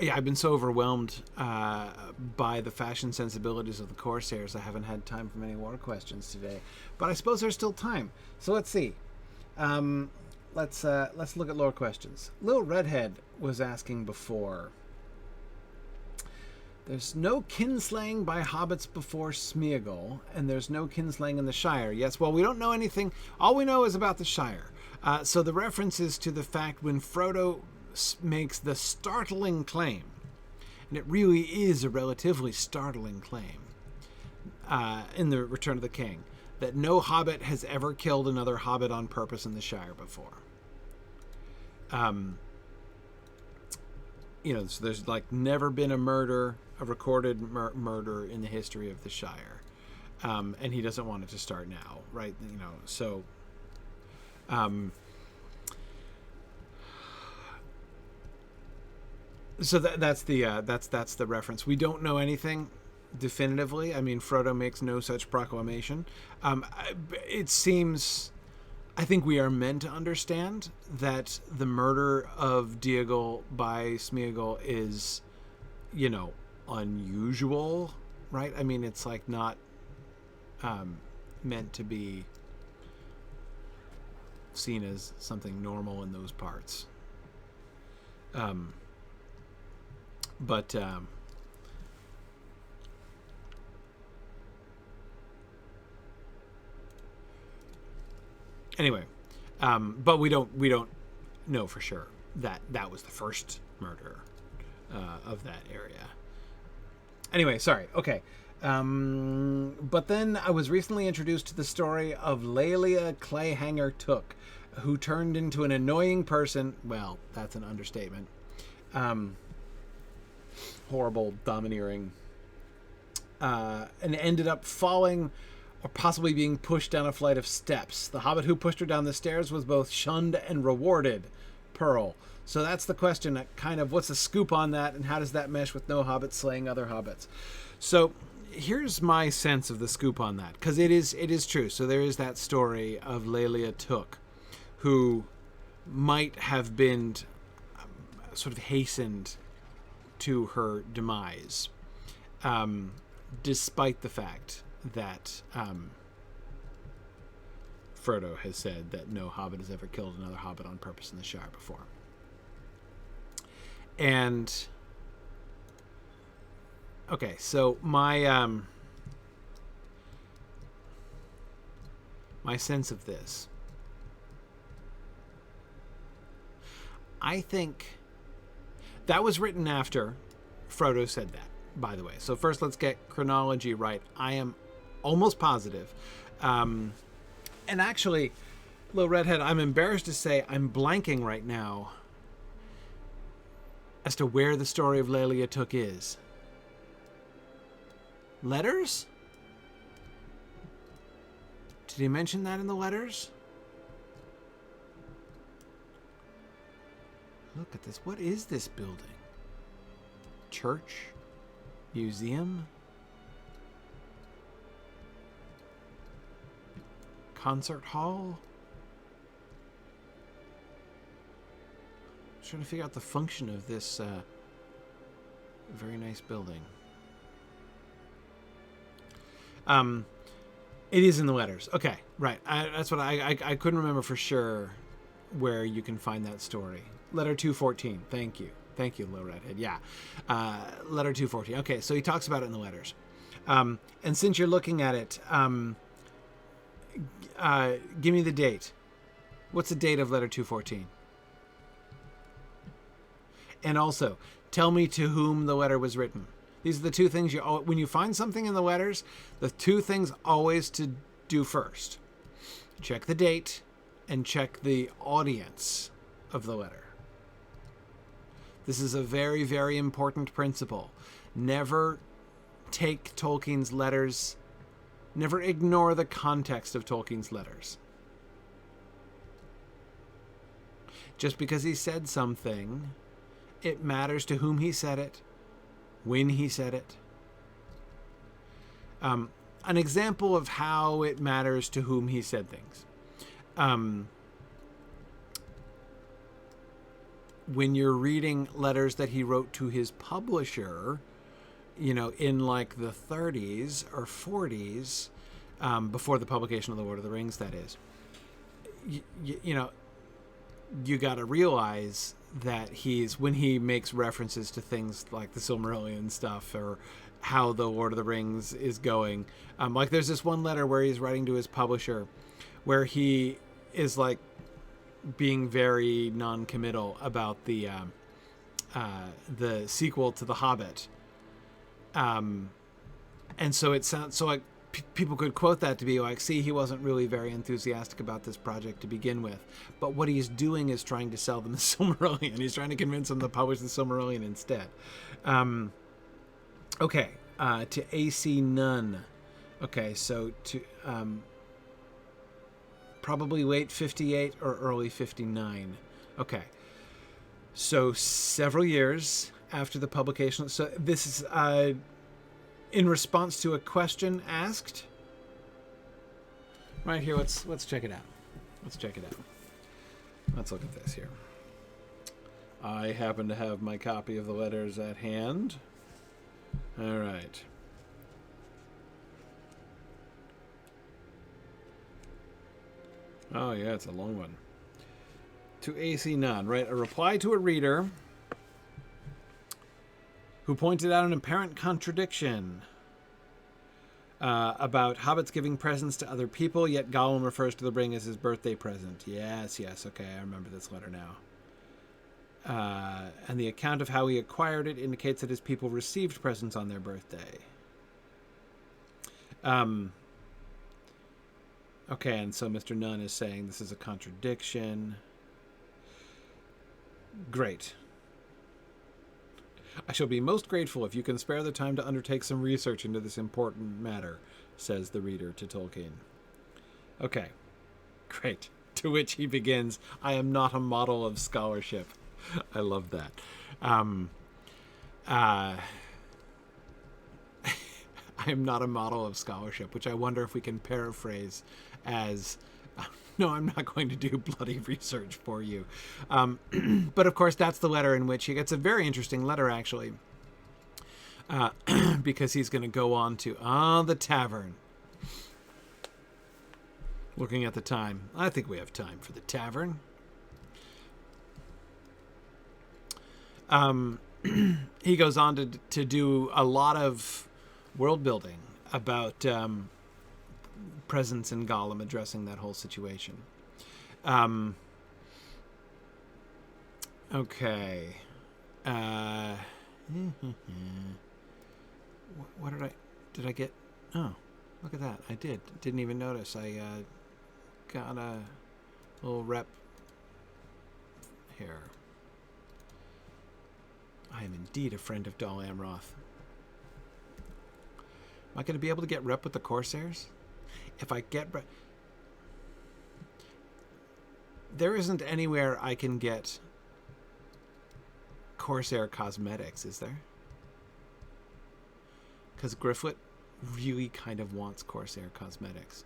Yeah, I've been so overwhelmed by the fashion sensibilities of the Corsairs, I haven't had time for many war questions today. But I suppose there's still time. So let's see. Let's look at lore questions. Lil Redhead was asking before. There's no kinslaying by hobbits before Smeagol, and there's no kinslaying in the Shire. Yes, well, we don't know anything. All we know is about the Shire. So the reference is to the fact when Frodo makes the startling claim, and it really is a relatively startling claim, in the Return of the King, that no hobbit has ever killed another hobbit on purpose in the Shire before. So there's like never been a murder, a recorded murder in the history of the Shire, and he doesn't want it to start now, right? So that's the reference. We don't know anything definitively. I mean, Frodo makes no such proclamation. It seems, I think we are meant to understand that the murder of Diegol by Smeagol is, unusual, right? I mean, it's like not meant to be seen as something normal in those parts. Anyway, but we don't know for sure that that was the first murder of that area. Anyway, sorry. Okay. But then I was recently introduced to the story of Lelia Clayhanger Took, who turned into an annoying person. Well, that's an understatement. Horrible, domineering, and ended up falling or possibly being pushed down a flight of steps. The hobbit who pushed her down the stairs was both shunned and rewarded. Pearl. So that's the question, kind of what's the scoop on that, and how does that mesh with no hobbits slaying other hobbits? So here's my sense of the scoop on that, because it is true. So there is that story of Lelia Took, who might have been sort of hastened to her demise, despite the fact that Frodo has said that no hobbit has ever killed another hobbit on purpose in the Shire before. And okay, so my sense of this, I think that was written after Frodo said that, by the way. So first, let's get chronology right. I am almost positive. And actually, Little Redhead, I'm embarrassed to say I'm blanking right now as to where the story of Lelia Took is. Letters? Did he mention that in the letters? Look at this. What is this building? Church? Museum? concert hall? I'm trying to figure out the function of this very nice building. It is in the letters. Okay, right. That's what I couldn't remember for sure where you can find that story. Letter 214. Thank you. Thank you, Little Redhead. Yeah. Letter 214. Okay, so he talks about it in the letters. And since you're looking at it, give me the date. What's the date of letter 214? And also, tell me to whom the letter was written. These are the two things when you find something in the letters, the two things always to do first. Check the date and check the audience of the letter. This is a very, very important principle. Never take Tolkien's letters, never ignore the context of Tolkien's letters. Just because he said something, it matters to whom he said it, when he said it. An example of how it matters to whom he said things. When you're reading letters that he wrote to his publisher, in like the 30s or 40s, before the publication of The Lord of the Rings, that is, you got to realize that when he makes references to things like the Silmarillion stuff or how the Lord of the Rings is going, like there's this one letter where he's writing to his publisher where he is like being very non-committal about the sequel to The Hobbit, and so it sounds so like people could quote that to be like, see, he wasn't really very enthusiastic about this project to begin with, but what he's doing is trying to sell them the Silmarillion. He's trying to convince them to publish the Silmarillion instead. Okay, to AC Nunn. Okay, so to probably late 58 or early 59. Okay, so several years after the publication. So this is in response to a question asked. Right here, let's check it out. Let's check it out. Let's look at this here. I happen to have my copy of the letters at hand. All right. Oh, yeah, it's a long one. To AC Nunn, right? A reply to a reader who pointed out an apparent contradiction about hobbits giving presents to other people, yet Gollum refers to the ring as his birthday present. Yes, okay, I remember this letter now. And the account of how he acquired it indicates that his people received presents on their birthday. Okay, and so Mr. Nunn is saying this is a contradiction. Great. I shall be most grateful if you can spare the time to undertake some research into this important matter, says the reader to Tolkien. Okay, great. To which he begins, I am not a model of scholarship. I love that. I am not a model of scholarship, which I wonder if we can paraphrase as, no, I'm not going to do bloody research for you. But of course, that's the letter in which he gets a very interesting letter, actually, because he's going to go on to the tavern. Looking at the time, I think we have time for the tavern. He goes on to do a lot of world building about presence in Gollum, addressing that whole situation. Okay. What did I get? Oh, look at that. I didn't even notice. I got a little rep here. I am indeed a friend of Dol Amroth. Am I going to be able to get rep with the Corsairs? If I get rep... There isn't anywhere I can get Corsair cosmetics, is there? Because Gryfflet really kind of wants Corsair cosmetics.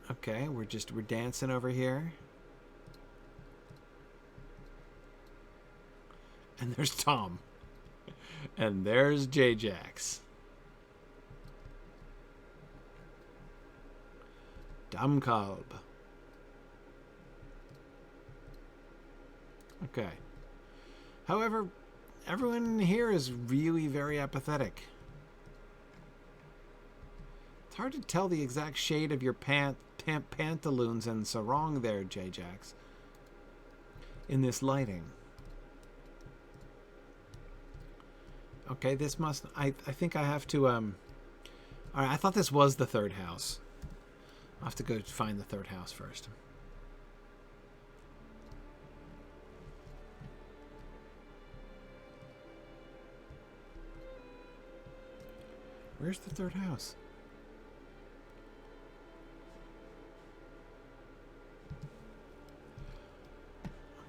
Okay, we're dancing over here. And there's Tom. And there's Jajax. Damkalb. Okay. However, everyone here is really very apathetic. It's hard to tell the exact shade of your pantaloons and sarong there, Jajax, in this lighting. Okay, this must... I think I have to... Alright, I thought this was the third house. I'll have to go find the third house first. Where's the third house?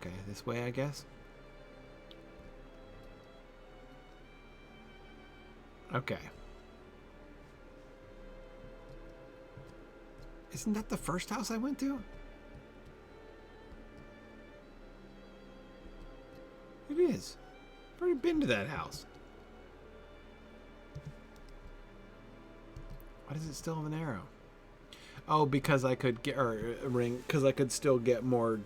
Okay, this way, I guess. Okay. Isn't that the first house I went to? It is. I've already been to that house. Why does it still have an arrow? Oh, because I could get, or a ring, because I could still get more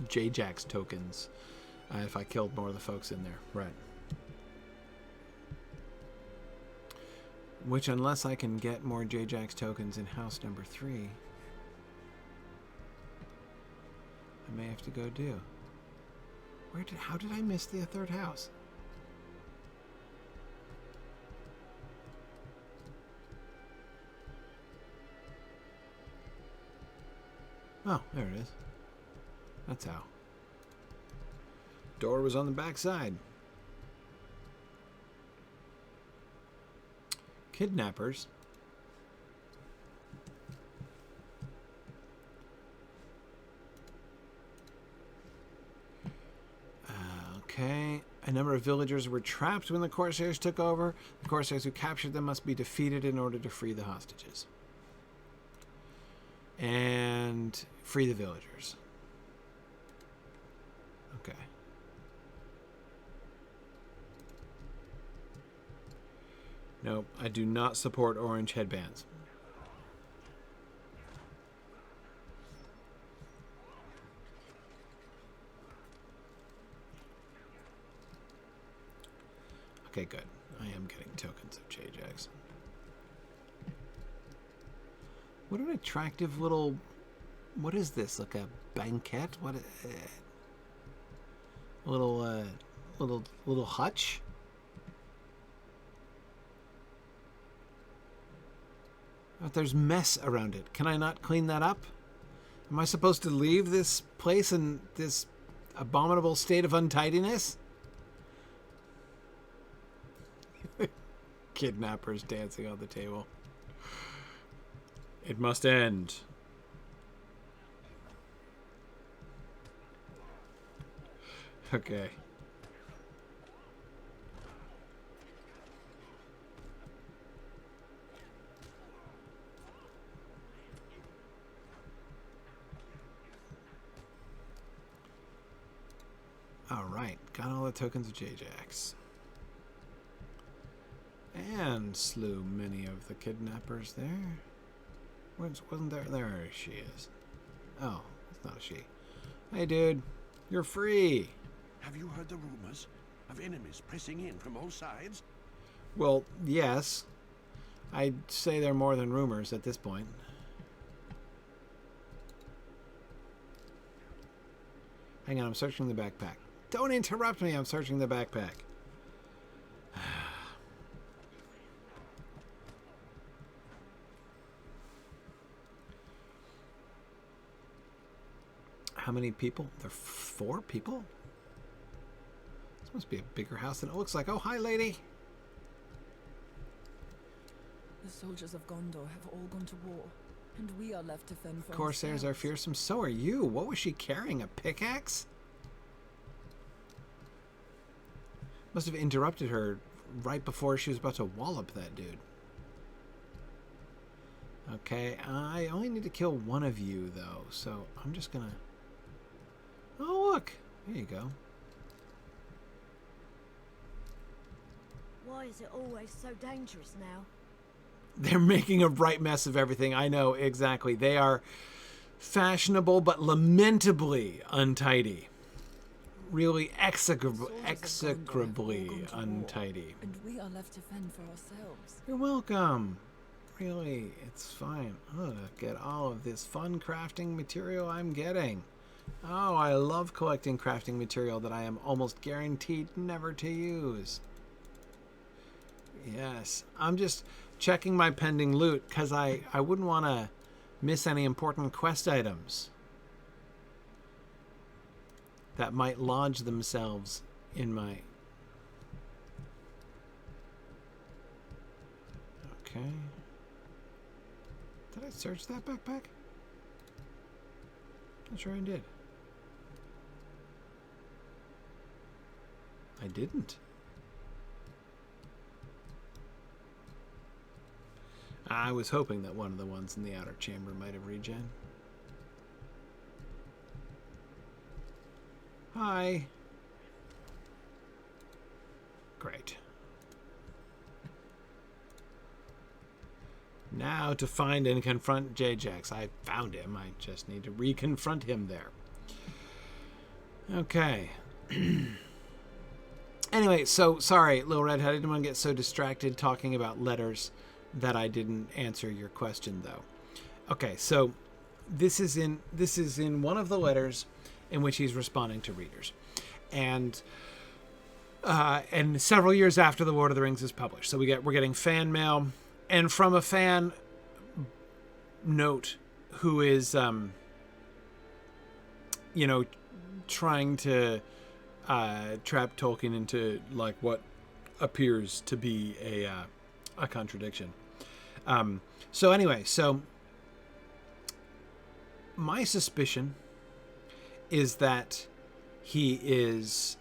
Jajax tokens if I killed more of the folks in there. Right. Which, unless I can get more Jajax tokens in house number 3, I may have to go do. How did I miss the third house? Oh, there it is. That's how. Door was on the back side. Kidnappers. Okay. A number of villagers were trapped when the Corsairs took over. The Corsairs who captured them must be defeated in order to free the hostages. And free the villagers. Okay. Nope, I do not support orange headbands. Okay, good. I am getting tokens of Jajax. What an attractive little... What is this? Like a banquette? What? A little hutch? But there's mess around it. Can I not clean that up? Am I supposed to leave this place in this abominable state of untidiness? Kidnappers dancing on the table. It must end. Okay. All right, got all the tokens of Jajax. And slew many of the kidnappers there. Wasn't there? There she is. Oh, it's not a she. Hey, dude, you're free. Have you heard the rumors of enemies pressing in from all sides? Well, yes. I'd say they're more than rumors at this point. Hang on, I'm searching the backpack. Don't interrupt me, I'm searching the backpack. How many people? There are 4 people? This must be a bigger house than it looks like. Oh, hi, lady. The soldiers of Gondor have all gone to war, and we are left to fend for Corsairs are ourselves. fearsome. So are you. What was she carrying? A pickaxe? Must have interrupted her right before she was about to wallop that dude. Okay, I only need to kill one of you, though, so I'm just gonna... Oh, look! There you go. Why is it always so dangerous now? They're making a right mess of everything. I know, exactly. They are fashionable, but lamentably untidy. Really execrably untidy. And we are left to fend for ourselves. You're welcome. Really, it's fine. Oh, look at all of this fun crafting material I'm getting. Oh, I love collecting crafting material that I am almost guaranteed never to use. Yes, I'm just checking my pending loot because I wouldn't want to miss any important quest items that might lodge themselves in my... Okay. Did I search that backpack? Not sure I did. I didn't. I was hoping that one of the ones in the outer chamber might have regen. Hi. Great. Now to find and confront Jajax. I found him. I just need to reconfront him there. Okay. Anyway, so sorry, Little Redhead. I didn't want to get so distracted talking about letters that I didn't answer your question, though. Okay, so this is in one of the letters in which he's responding to readers, and several years after the Lord of the Rings is published. So we're getting fan mail, and from a fan note who is trying to trap Tolkien into like what appears to be a contradiction. So anyway, so my suspicion is that he is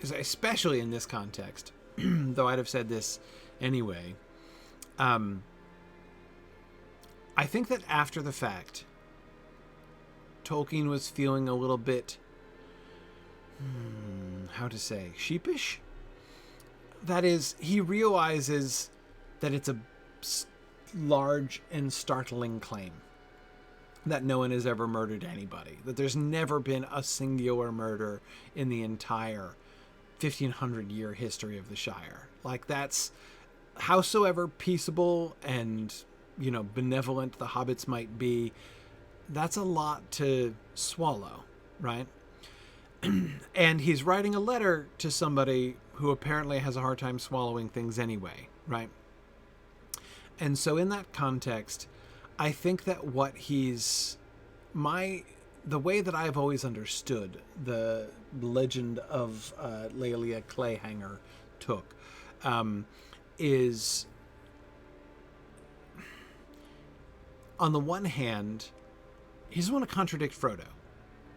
especially in this context, though I'd have said this anyway. I think that after the fact, Tolkien was feeling a little bit, how to say, sheepish? That is, he realizes that it's a large and startling claim that no one has ever murdered anybody, that there's never been a singular murder in the entire 1500-year history of the Shire. Like, that's, howsoever peaceable and, benevolent the hobbits might be, that's a lot to swallow, right? And he's writing a letter to somebody who apparently has a hard time swallowing things anyway, right? And so in that context, I think that what the way that I've always understood the legend of Lelia Clayhanger took is, on the one hand, he doesn't want to contradict Frodo.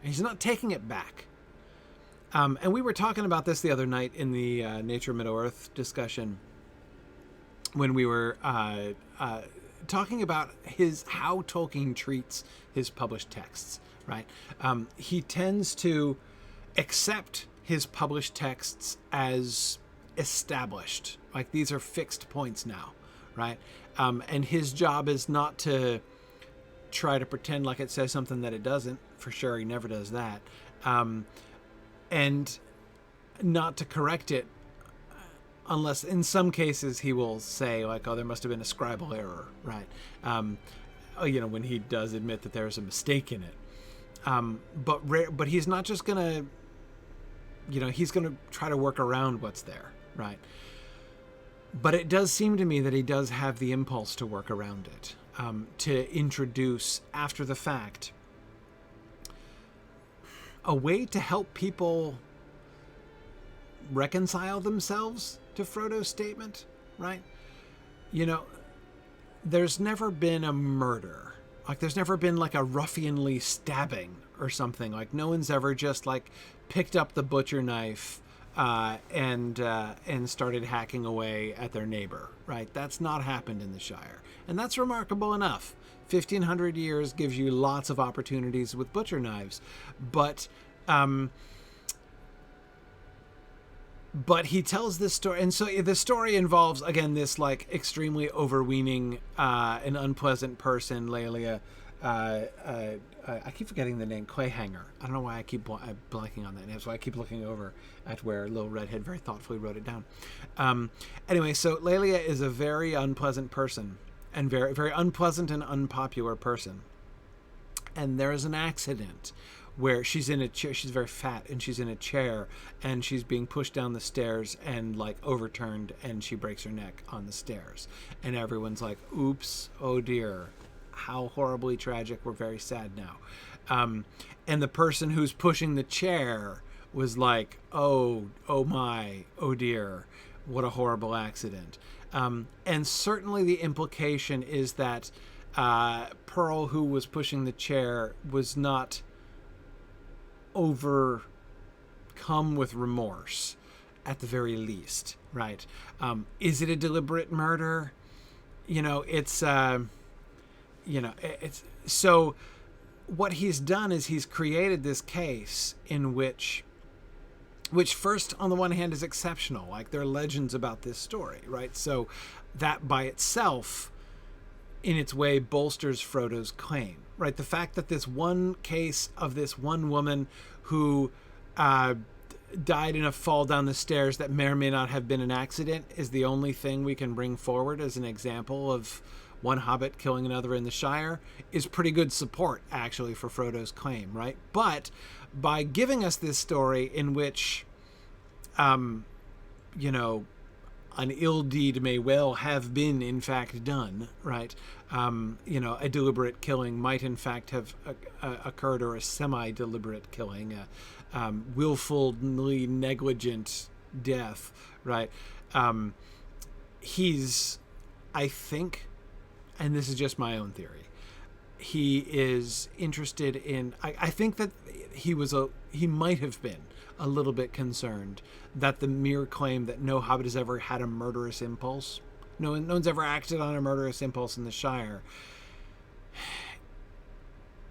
He's not taking it back. And we were talking about this the other night in the Nature of Middle-earth discussion when we were talking about how Tolkien treats his published texts, right? He tends to accept his published texts as established, like these are fixed points now, right? And his job is not to try to pretend like it says something that it doesn't. For sure, he never does that. And not to correct it, unless in some cases he will say like, oh, there must have been a scribal error, right? When he does admit that there's a mistake in it. But he's not just gonna, he's gonna try to work around what's there, right? But it does seem to me that he does have the impulse to work around it, to introduce after the fact a way to help people reconcile themselves to Frodo's statement, right? There's never been a murder. Like, there's never been like a ruffianly stabbing or something. Like, no one's ever just like picked up the butcher knife and started hacking away at their neighbor, right? That's not happened in the Shire. And that's remarkable enough. 1,500 years gives you lots of opportunities with butcher knives. But he tells this story, and so the story involves, again, this like extremely overweening and unpleasant person, Lelia. I keep forgetting the name, Clayhanger. I don't know why I keep blanking on that name, so I keep looking over at where Little Redhead very thoughtfully wrote it down. Anyway, so Lelia is a very unpleasant person, and very, very unpleasant and unpopular person. And there is an accident where she's in a chair. She's very fat, and she's in a chair, and she's being pushed down the stairs and like overturned, and she breaks her neck on the stairs. And everyone's like, "Oops! Oh dear! How horribly tragic! We're very sad now." And the person who's pushing the chair was like, "Oh my! Oh dear! What a horrible accident!" And certainly the implication is that Pearl, who was pushing the chair, was not overcome with remorse, at the very least, right? Is it a deliberate murder? It's so what he's done is he's created this case in which first, on the one hand, is exceptional. Like, there are legends about this story, right? So that by itself, in its way, bolsters Frodo's claim, right? The fact that this one case of this one woman who died in a fall down the stairs that may or may not have been an accident is the only thing we can bring forward as an example of one hobbit killing another in the Shire is pretty good support, actually, for Frodo's claim, right? But by giving us this story in which, an ill deed may well have been, in fact, done, right? A deliberate killing might, in fact, have occurred, or a semi-deliberate killing, willfully negligent death, right? He's, I think, and this is just my own theory, he is interested in, I think that he might have been a little bit concerned that the mere claim that no hobbit has ever had a murderous impulse, no one's ever acted on a murderous impulse in the Shire,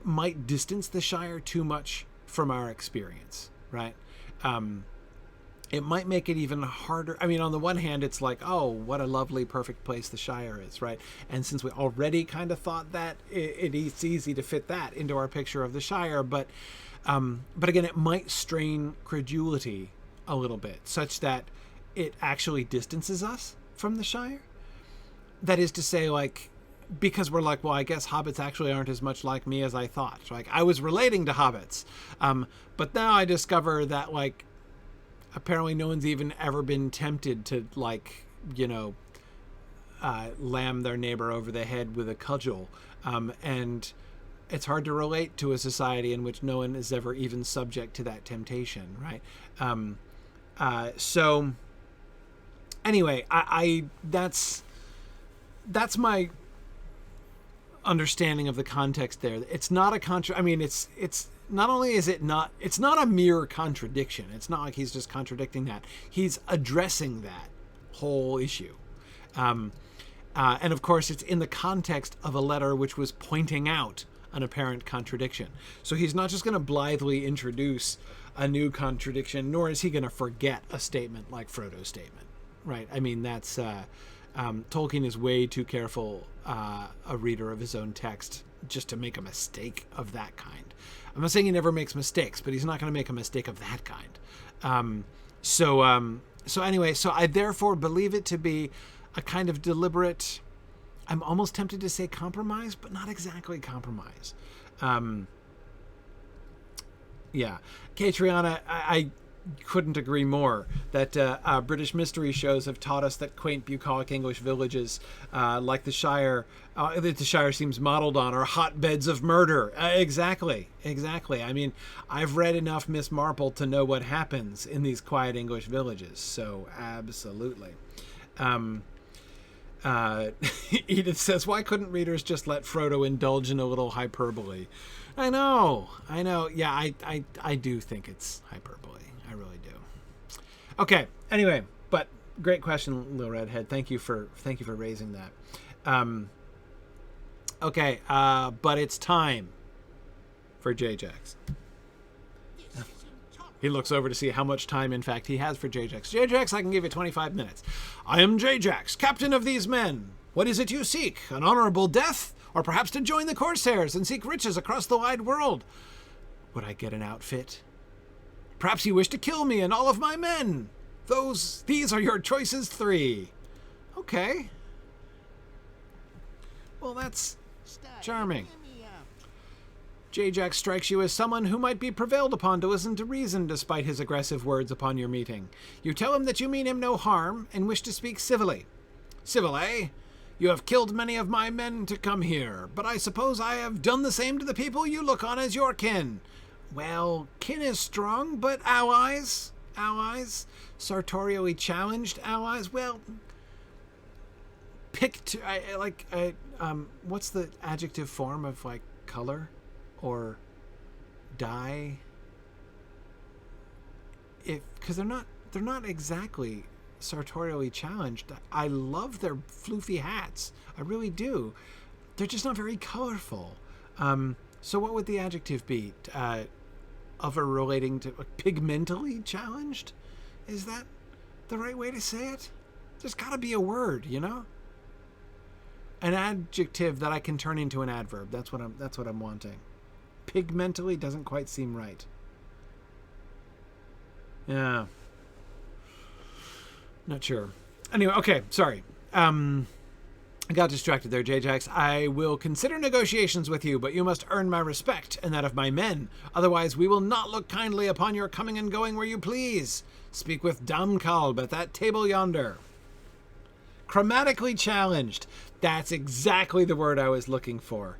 might distance the Shire too much from our experience, right? It might make it even harder. I mean, on the one hand, it's like, oh, what a lovely, perfect place the Shire is, right? And since we already kind of thought that, it's easy to fit that into our picture of the Shire. But again, it might strain credulity a little bit, such that it actually distances us from the Shire. That is to say, like, because we're like, well, I guess hobbits actually aren't as much like me as I thought. Like, I was relating to hobbits, but now I discover that, like, apparently no one's even ever been tempted to, like, lam their neighbor over the head with a cudgel. And it's hard to relate to a society in which no one is ever even subject to that temptation, right? So anyway, that's my understanding of the context there. It's not a it's not only is it's not a mere contradiction. It's not like he's just contradicting that. He's addressing that whole issue. And of course, it's in the context of a letter which was pointing out an apparent contradiction. So he's not just going to blithely introduce a new contradiction, nor is he going to forget a statement like Frodo's statement, right? I mean, that's Tolkien is way too careful a reader of his own text just to make a mistake of that kind. I'm not saying he never makes mistakes, but he's not going to make a mistake of that kind. So anyway, so I therefore believe it to be a kind of deliberate, I'm almost tempted to say compromise, but not exactly compromise. Yeah. Catriona, I couldn't agree more that British mystery shows have taught us that quaint bucolic English villages like the Shire, that the Shire seems modeled on, are hotbeds of murder. Exactly. I mean, I've read enough Miss Marple to know what happens in these quiet English villages, so absolutely. Edith says, why couldn't readers just let Frodo indulge in a little hyperbole? I know. Yeah, I do think it's hyperbole. I really do. Okay. Anyway, but great question, Little Redhead. Thank you for raising that. Okay, but it's time for Jajax. He looks over to see how much time, in fact, he has for Jajax. Jajax, I can give you 25 minutes. I am Jajax, captain of these men. What is it you seek? An honorable death? Or perhaps to join the Corsairs and seek riches across the wide world? Would I get an outfit? Perhaps you wish to kill me and all of my men. These are your choices 3. Okay. Well, that's charming. Jajax strikes you as someone who might be prevailed upon to listen to reason despite his aggressive words upon your meeting. You tell him that you mean him no harm and wish to speak civilly. Civil, eh? You have killed many of my men to come here, but I suppose I have done the same to the people you look on as your kin. Well, kin is strong, but allies? Allies? Sartorially challenged allies? Well, what's the adjective form of, like, color? Or dye? Because they're not exactly sartorially challenged. I love their floofy hats. I really do. They're just not very colorful. So what would the adjective be? Other relating to pigmentally challenged? Is that the right way to say it? There's got to be a word, you know? An adjective that I can turn into an adverb. That's what I'm wanting. Pigmentally doesn't quite seem right. Yeah. Not sure. Anyway, okay, sorry. I got distracted there, Jajax. I will consider negotiations with you, but you must earn my respect and that of my men. Otherwise, we will not look kindly upon your coming and going where you please. Speak with Damkalb at that table yonder. Chromatically challenged. That's exactly the word I was looking for.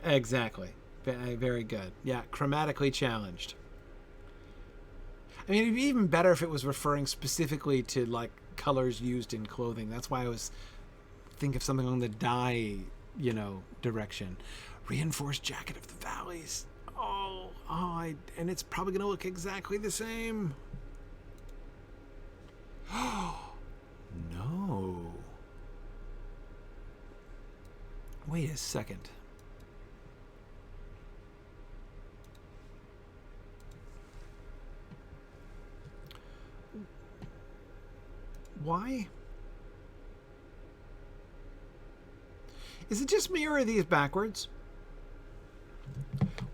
Exactly. Very good. Yeah, chromatically challenged. I mean, it'd be even better if it was referring specifically to, like, colors used in clothing. That's why I was think of something along the dye, direction. Reinforced jacket of the valleys. And it's probably going to look exactly the same. No. Wait a second. Why? Is it just me or are these backwards?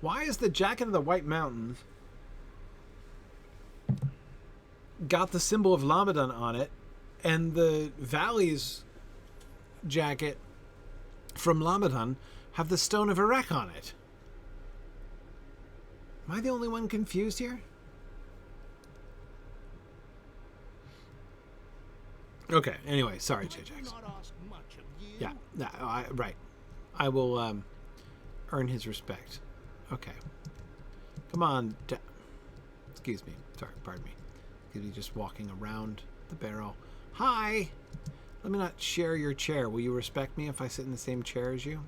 Why is the jacket of the White Mountains got the symbol of Lamedon on it and the Valley's jacket from Lamedon have the Stone of Erech on it? Am I the only one confused here? Okay, anyway, sorry, Jajax. Yeah, right. I will earn his respect. Okay. Come on. Excuse me. Sorry, pardon me. Excuse me, just walking around the barrel. Hi! Let me not share your chair. Will you respect me if I sit in the same chair as you?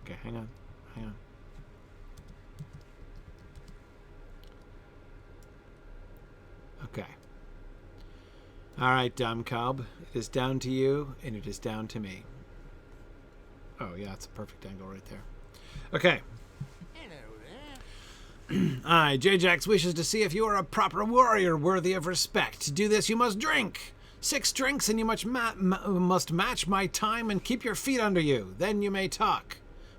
Okay, hang on. Okay. All right, Damkalb. It is down to you, and it is down to me. Oh, yeah, it's a perfect angle right there. Okay. Aye, Jajax wishes to see if you are a proper warrior worthy of respect. To do this, you must drink. 6 drinks, and you must match my time and keep your feet under you. Then you may talk.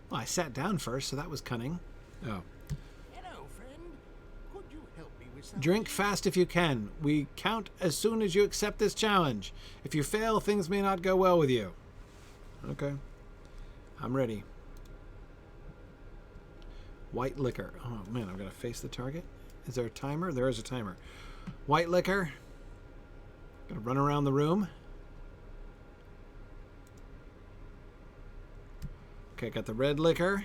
Well, I sat down first, so that was cunning. Oh. Drink fast if you can. We count as soon as you accept this challenge. If you fail, things may not go well with you. Okay. I'm ready. White liquor. Oh, man, I've got to face the target. Is there a timer? There is a timer. White liquor. Got to run around the room. Okay, got the red liquor.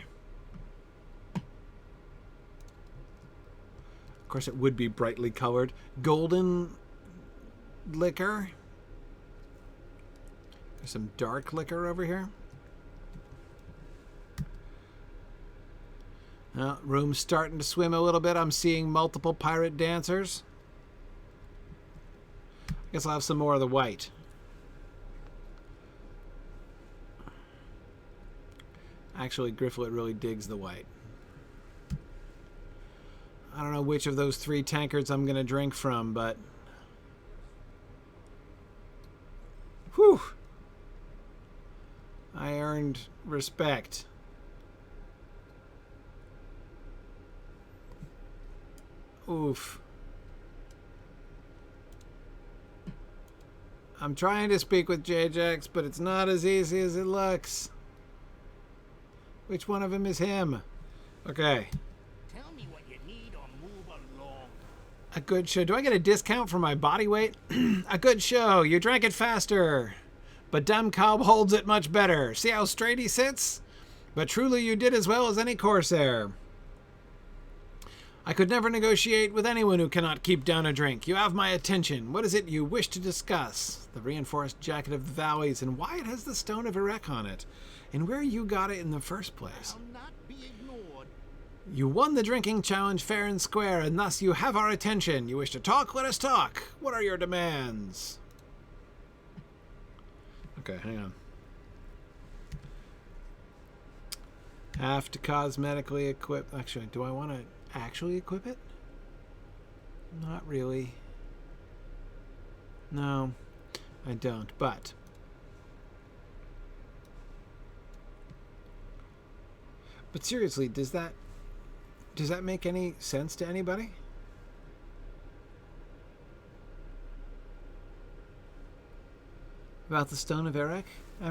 Of course, it would be brightly colored. Golden liquor. There's some dark liquor over here. Well, room's starting to swim a little bit. I'm seeing multiple pirate dancers. I guess I'll have some more of the white. Actually, Gryfflet really digs the white. I don't know which of those 3 tankards I'm going to drink from, but... Whew! I earned respect. Oof. I'm trying to speak with Jajax, but it's not as easy as it looks. Which one of them is him? Okay. Tell me what you need or move along. A good show. Do I get a discount for my body weight? A good show. You drank it faster. But dumb Cobb holds it much better. See how straight he sits? But truly you did as well as any Corsair. I could never negotiate with anyone who cannot keep down a drink. You have my attention. What is it you wish to discuss? The reinforced jacket of the valleys and why it has the stone of Erech on it. And where you got it in the first place. I'll not be ignored. You won the drinking challenge fair and square, and thus you have our attention. You wish to talk? Let us talk. What are your demands? Okay, hang on. Have to cosmetically equip... Actually, do I want to actually equip it? Not really. No, I don't, but... But seriously, does that make any sense to anybody? About the Stone of Erech, I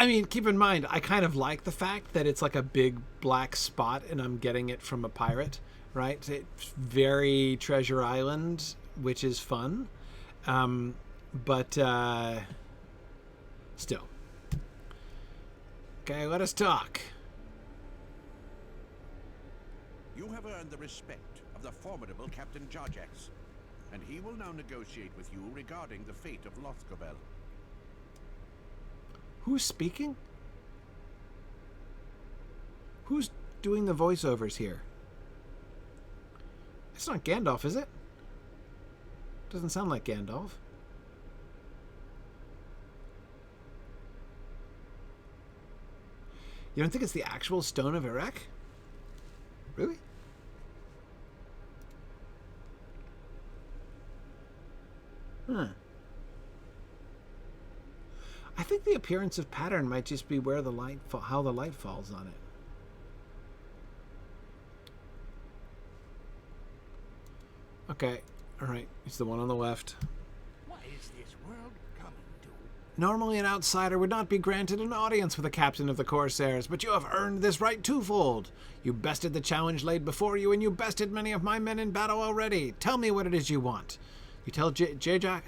mean, keep in mind, I kind of like the fact that it's like a big black spot and I'm getting it from a pirate, right? It's very Treasure Island, which is fun. But still. Okay, let us talk. You have earned the respect of the formidable Captain Jajax, and he will now negotiate with you regarding the fate of Lothgobel. Who's speaking? Who's doing the voiceovers here? It's not Gandalf, is it? Doesn't sound like Gandalf. You don't think it's the actual Stone of Erech? Really? Huh. I think the appearance of pattern might just be where the light, how the light falls on it. Okay, all right. It's the one on the left. What is this world coming to? Normally, an outsider would not be granted an audience with the captain of the Corsairs, but you have earned this right twofold. You bested the challenge laid before you, and you bested many of my men in battle already. Tell me what it is you want. You tell Jajax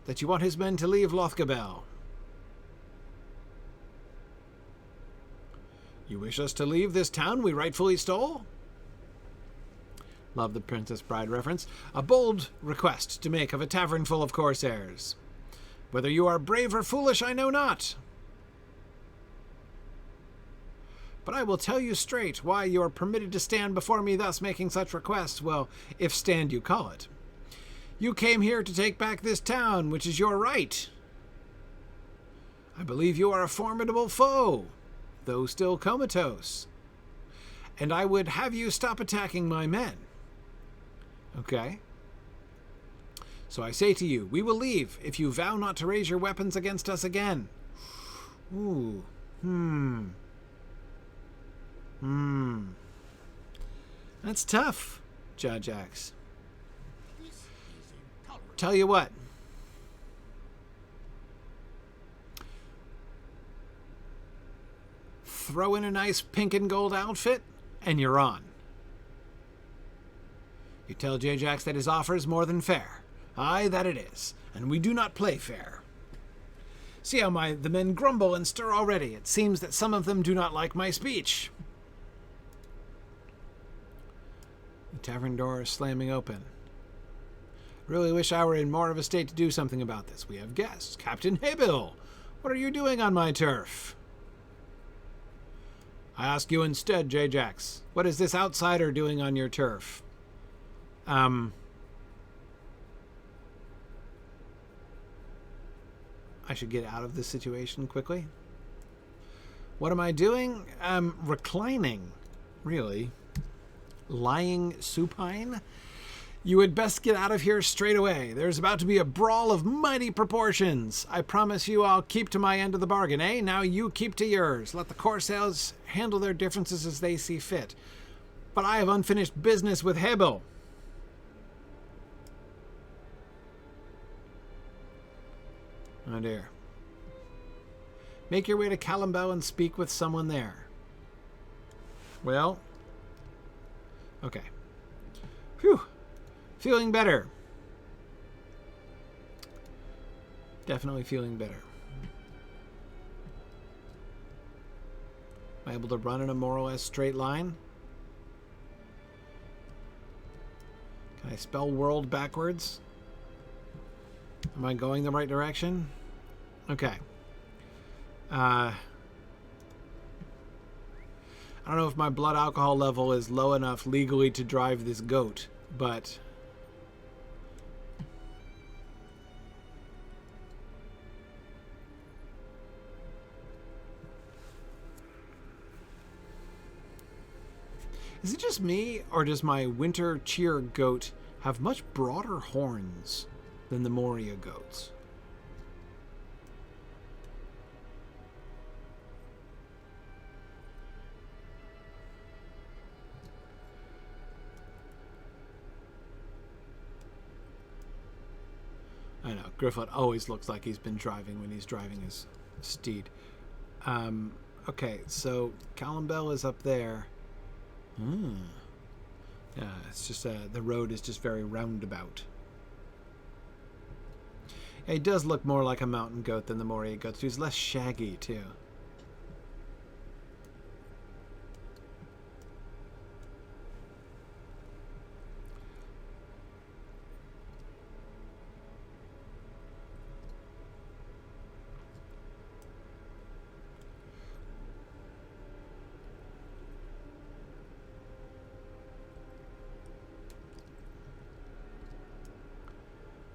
that you want his men to leave Lothgobel. You wish us to leave this town we rightfully stole? Love the Princess Bride reference. A bold request to make of a tavern full of Corsairs. Whether you are brave or foolish, I know not. But I will tell you straight why you are permitted to stand before me thus making such requests, well, if stand you call it. You came here to take back this town, which is your right. I believe you are a formidable foe, though still comatose. And I would have you stop attacking my men. Okay. So I say to you, we will leave if you vow not to raise your weapons against us again. Ooh. That's tough, Jajax. Tell you what. Throw in a nice pink and gold outfit, and you're on. You tell Jajax that his offer is more than fair. Aye, that it is, and we do not play fair. See how the men grumble and stir already. It seems that some of them do not like my speech. The tavern door is slamming open. Really wish I were in more of a state to do something about this. We have guests. Captain Haybill, what are you doing on my turf? I ask you instead, Jajax, what is this outsider doing on your turf? I should get out of this situation quickly. What am I doing? Reclining, really. Lying supine? You had best get out of here straight away. There's about to be a brawl of mighty proportions. I promise you I'll keep to my end of the bargain, eh? Now you keep to yours. Let the Corsairs handle their differences as they see fit. But I have unfinished business with Hebel. Oh dear. Make your way to Callambel and speak with someone there. Well. Okay. Phew. Feeling better. Definitely feeling better. Am I able to run in a more or less straight line? Can I spell world backwards? Am I going the right direction? Okay. I don't know if my blood alcohol level is low enough legally to drive this goat, but... Is it just me, or does my winter cheer goat have much broader horns than the Moria goats? I know, Gryfflet always looks like he's been driving when he's driving his steed. Okay, so Callambel is up there. Yeah, it's just the road is just very roundabout. Yeah, he does look more like a mountain goat than the Moria goats. He's less shaggy too.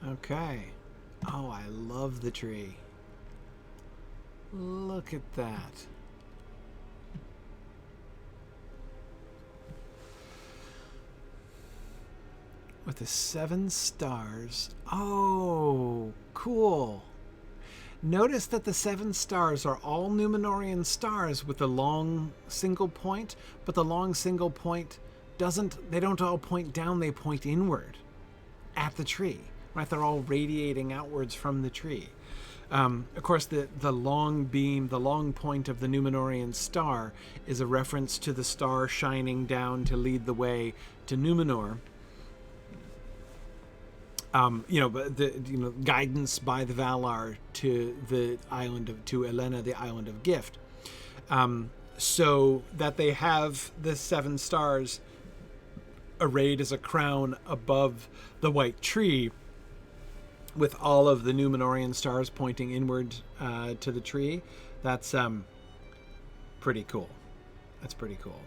Okay. Oh, I love the tree. Look at that. With the 7 stars. Oh, cool. Notice that the 7 stars are all Numenorian stars with the long single point, but the long single point they don't all point down, they point inward at the tree. Right, they're all radiating outwards from the tree. Of course, the long beam, the long point of the Numenorian star is a reference to the star shining down to lead the way to Numenor. Guidance by the Valar to the island to Elena, the island of Gift. So that they have the 7 stars arrayed as a crown above the white tree, with all of the Numenorian stars pointing inward to the tree. That's pretty cool. That's pretty cool.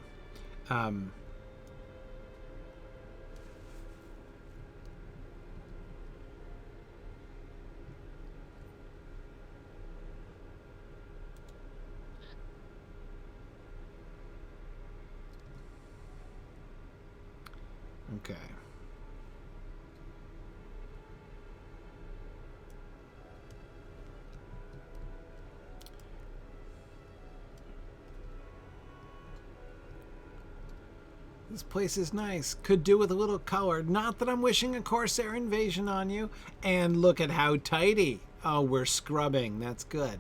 Okay. This place is nice. Could do with a little color. Not that I'm wishing a Corsair invasion on you. And look at how tidy. Oh, we're scrubbing. That's good.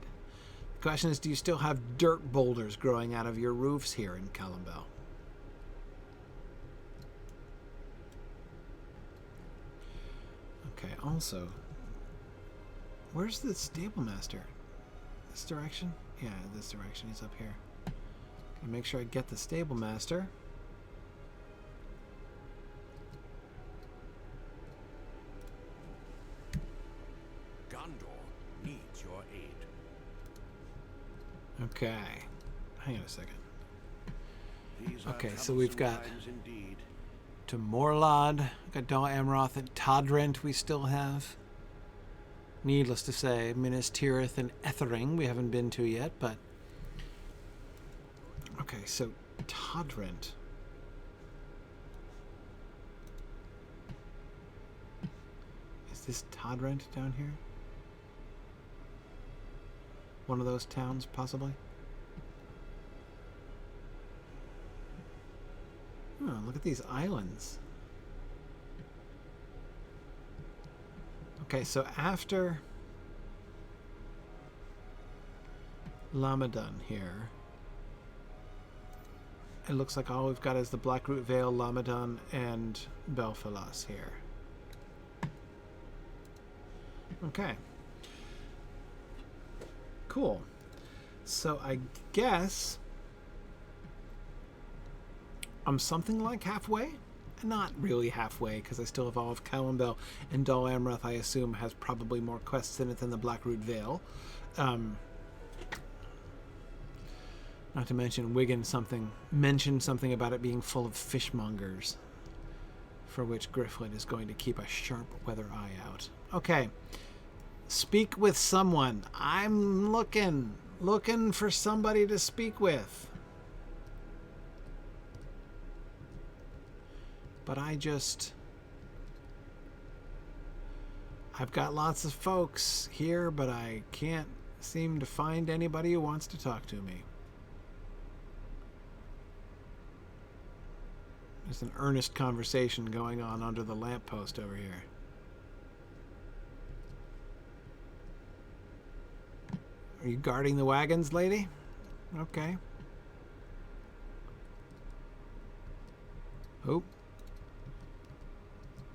The question is, do you still have dirt boulders growing out of your roofs here in Callambel? Okay, also, where's the stable master? This direction? Yeah, this direction. He's up here. Gotta make sure I get the stable master. Gondor needs your aid. Okay. Hang on a second. These are Okay, so we've got troublesome times indeed. to Morlod, we've got Dol Amroth and Todrent we still have. Needless to say, Minas Tirith and Ethering we haven't been to yet, but... Okay, so Todrent. Is this Todrent down here? One of those towns, possibly? Oh, look at these islands. Okay, so after Lamadun here, it looks like all we've got is the Blackroot Vale, Lamadun, and Belfalas here. Okay. Cool. So I guess I'm something like halfway. Not really halfway, because I still have all of Callambel, and Dol Amroth, I assume, has probably more quests in it than the Blackroot Vale. Not to mention Wigan mentioned something about it being full of fishmongers, for which Gryfflet is going to keep a sharp weather eye out. Okay. Speak with someone. I'm looking for somebody to speak with. But I've got lots of folks here, but I can't seem to find anybody who wants to talk to me. There's an earnest conversation going on under the lamppost over here. Are you guarding the wagons, lady? Okay. Oh.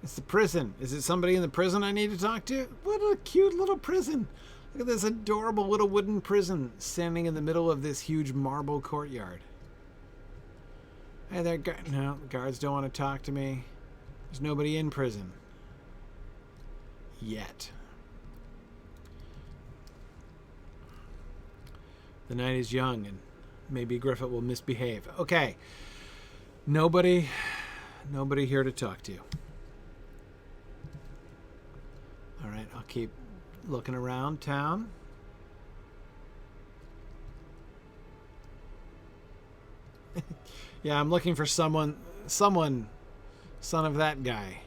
It's the prison. Is it somebody in the prison I need to talk to? What a cute little prison. Look at this adorable little wooden prison standing in the middle of this huge marble courtyard. Hey there, no, the guards don't want to talk to me. There's nobody in prison. Yet. The night is young and maybe Gryfflet will misbehave. Okay. Nobody here to talk to. All right, I'll keep looking around town. Yeah, I'm looking for someone, son of that guy.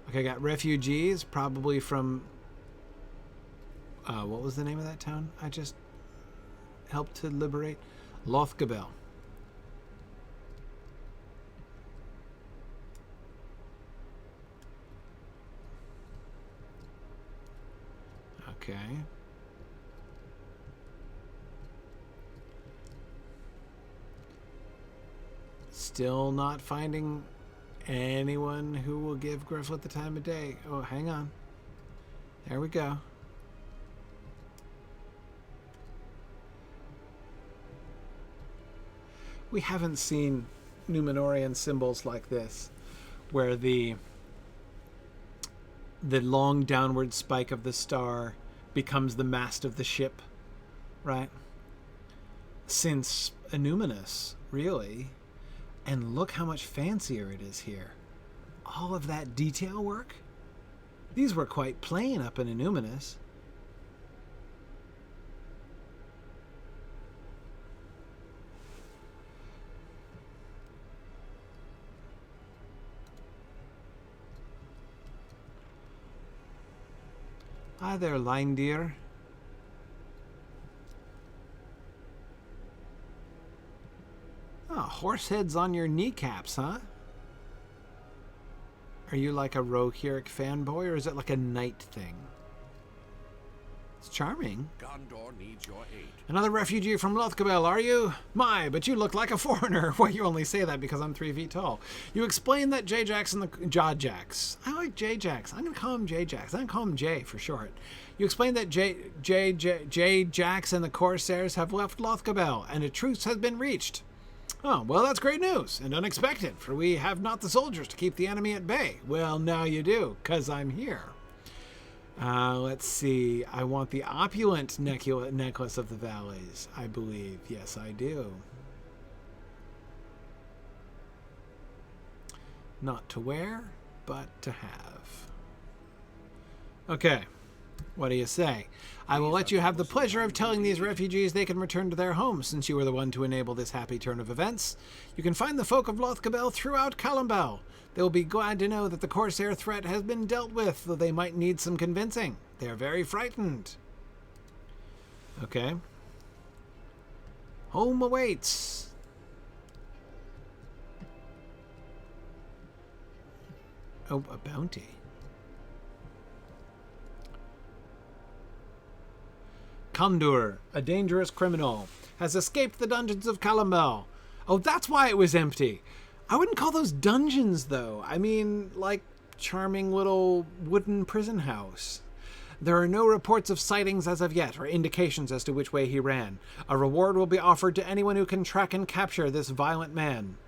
Okay, I got refugees, probably from, what was the name of that town I just helped to liberate? Lothgobel. Okay. Still not finding anyone who will give Gryfflet the time of day. Oh, hang on. There we go. We haven't seen Numenorian symbols like this, where the long downward spike of the star becomes the mast of the ship, right? Since Illuminus, really. And look how much fancier it is here. All of that detail work. These were quite plain up in Illuminus. Hi there, line deer. Oh, horse heads on your kneecaps, huh? Are you like a Rohirric fanboy, or is it like a knight thing? It's charming. Gondor needs your aid. Another refugee from Lothgobel, are you? My, but you look like a foreigner. Well, you only say that because I'm 3 feet tall. You explained that Jajax and the... Jajax. I like Jajax. I'm going to call him Jajax. I'm going to call him Jay for short. You explained that Jajax and the Corsairs have left Lothgobel, and a truce has been reached. Oh, well, that's great news, and unexpected, for we have not the soldiers to keep the enemy at bay. Well, now you do, 'cause I'm here. Let's see. I want the opulent necklace of the valleys, I believe. Yes, I do. Not to wear, but to have. Okay. What do you say? I will let you have the pleasure of telling these refugees they can return to their homes, since you were the one to enable this happy turn of events. You can find the folk of Lothgobel throughout Columbell. They will be glad to know that the Corsair threat has been dealt with, though they might need some convincing. They are very frightened. Okay. Home awaits. Oh, a bounty. Gondor, a dangerous criminal, has escaped the dungeons of Columbell. Oh, that's why it was empty. I wouldn't call those dungeons, though. I mean, like, charming little wooden prison house. There are no reports of sightings as of yet, or indications as to which way he ran. A reward will be offered to anyone who can track and capture this violent man.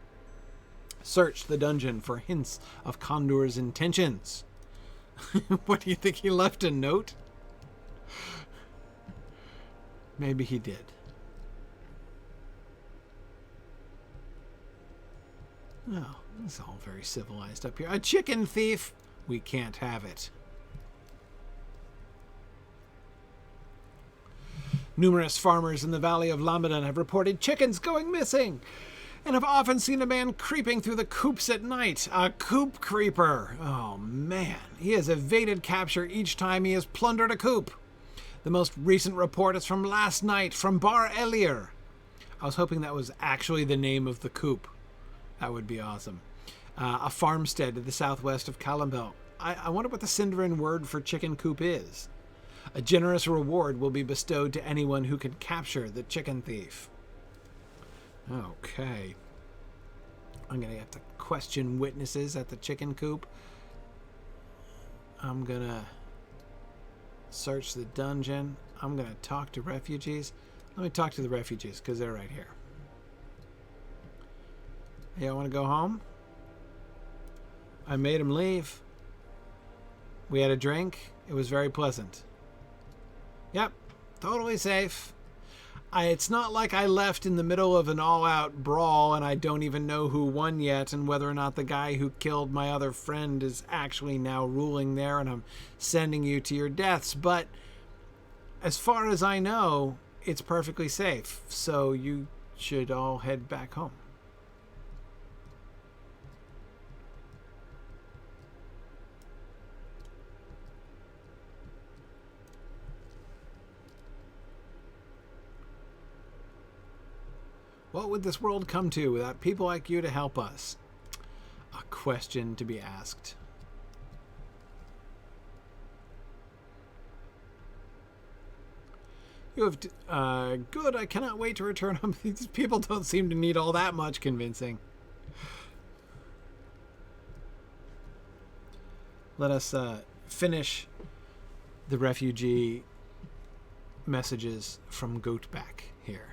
Search the dungeon for hints of Gondor's intentions. What, do you think he left a note? Maybe he did. Oh, it's all very civilized up here. A chicken thief! We can't have it. Numerous farmers in the valley of Lamedon have reported chickens going missing, and have often seen a man creeping through the coops at night. A coop creeper. Oh, man. He has evaded capture each time he has plundered a coop. The most recent report is from last night, from Bar Elier. I was hoping that was actually the name of the coop. That would be awesome. A farmstead to the southwest of Columbell. I wonder what the Sindarin word for chicken coop is. A generous reward will be bestowed to anyone who can capture the chicken thief. Okay. I'm going to have to question witnesses at the chicken coop. I'm going to search the dungeon. I'm going to talk to refugees. Let me talk to the refugees because they're right here. Hey, I want to go home. I made them leave. We had a drink. It was very pleasant. Yep, totally safe. It's not like I left in the middle of an all-out brawl and I don't even know who won yet and whether or not the guy who killed my other friend is actually now ruling there and I'm sending you to your deaths. But as far as I know, it's perfectly safe. So you should all head back home. What would this world come to without people like you to help us? A question to be asked. You have... good, I cannot wait to return home. These people don't seem to need all that much convincing. Let us finish the refugee messages from Goatback here.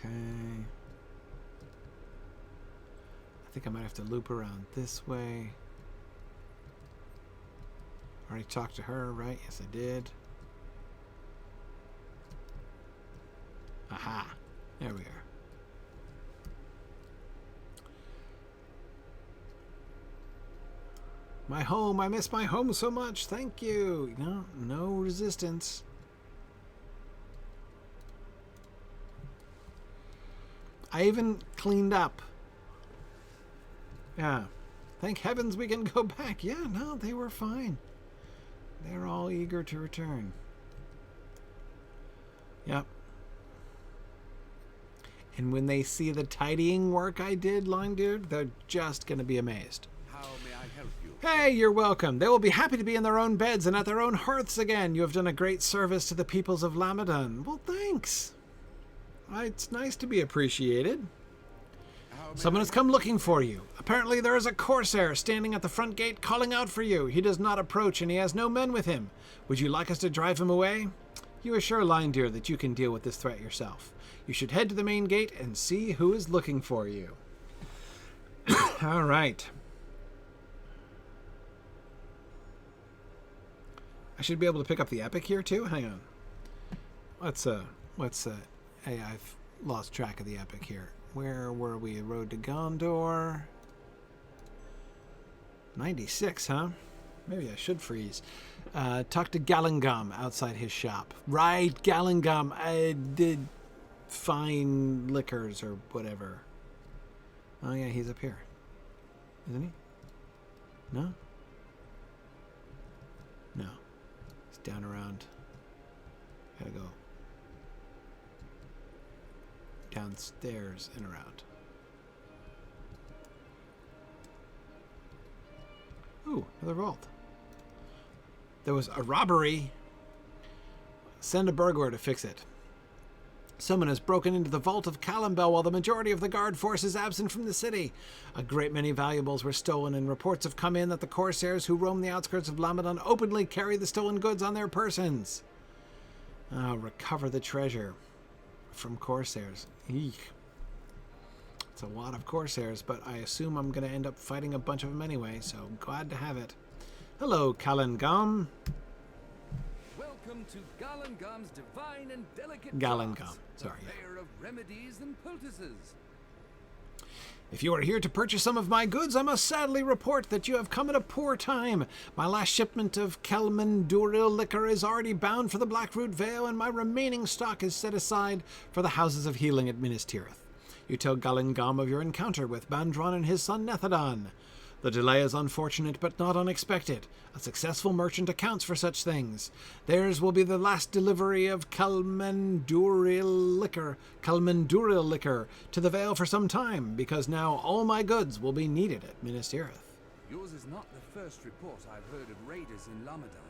Okay. I think I might have to loop around this way. Already talked to her, right? Yes, I did. Aha. There we are. My home. I miss my home so much. Thank you. No resistance. I even cleaned up. Yeah. Thank heavens we can go back. Yeah, no, they were fine. They're all eager to return. Yep. And when they see the tidying work I did, Longbeard, they're just going to be amazed. How may I help you? Hey, you're welcome. They will be happy to be in their own beds and at their own hearths again. You have done a great service to the peoples of Lamedon. Well, thanks. It's nice to be appreciated. Someone has come looking for you. Apparently there is a Corsair standing at the front gate calling out for you. He does not approach and he has no men with him. Would you like us to drive him away? You assure Lindeer that you can deal with this threat yourself. You should head to the main gate and see who is looking for you. All right. I should be able to pick up the epic here too. Hang on. Hey, I've lost track of the epic here. Where were we? Road to Gondor. 96, huh? Maybe I should freeze. Talk to Gallengum outside his shop. Right, Gallengum. I did fine liquors or whatever. Oh yeah, he's up here. Isn't he? No? No. He's down around. Gotta go downstairs and around. Ooh, another vault. There was a robbery. Send a burglar to fix it. Someone has broken into the vault of Callambel while the majority of the guard force is absent from the city. A great many valuables were stolen, and reports have come in that the Corsairs who roam the outskirts of Lamadon openly carry the stolen goods on their persons. Recover the treasure from Corsairs. Eek. It's a lot of Corsairs, but I assume I'm going to end up fighting a bunch of them anyway, so glad to have it. Hello, Gallengum. Welcome to Gallengum's divine and delicate Gallengum, sorry. Purveyor of remedies and poultices. If you are here to purchase some of my goods, I must sadly report that you have come at a poor time. My last shipment of Kelmenduril liquor is already bound for the Blackroot Vale, and my remaining stock is set aside for the houses of healing at Minas Tirith. You tell Gallengum of your encounter with Bandron and his son Nethodon. The delay is unfortunate, but not unexpected. A successful merchant accounts for such things. Theirs will be the last delivery of Kelmenduril liquor to the Vale for some time, because now all my goods will be needed at Minas Tirith. Yours is not the first report I've heard of raiders in Lamadon.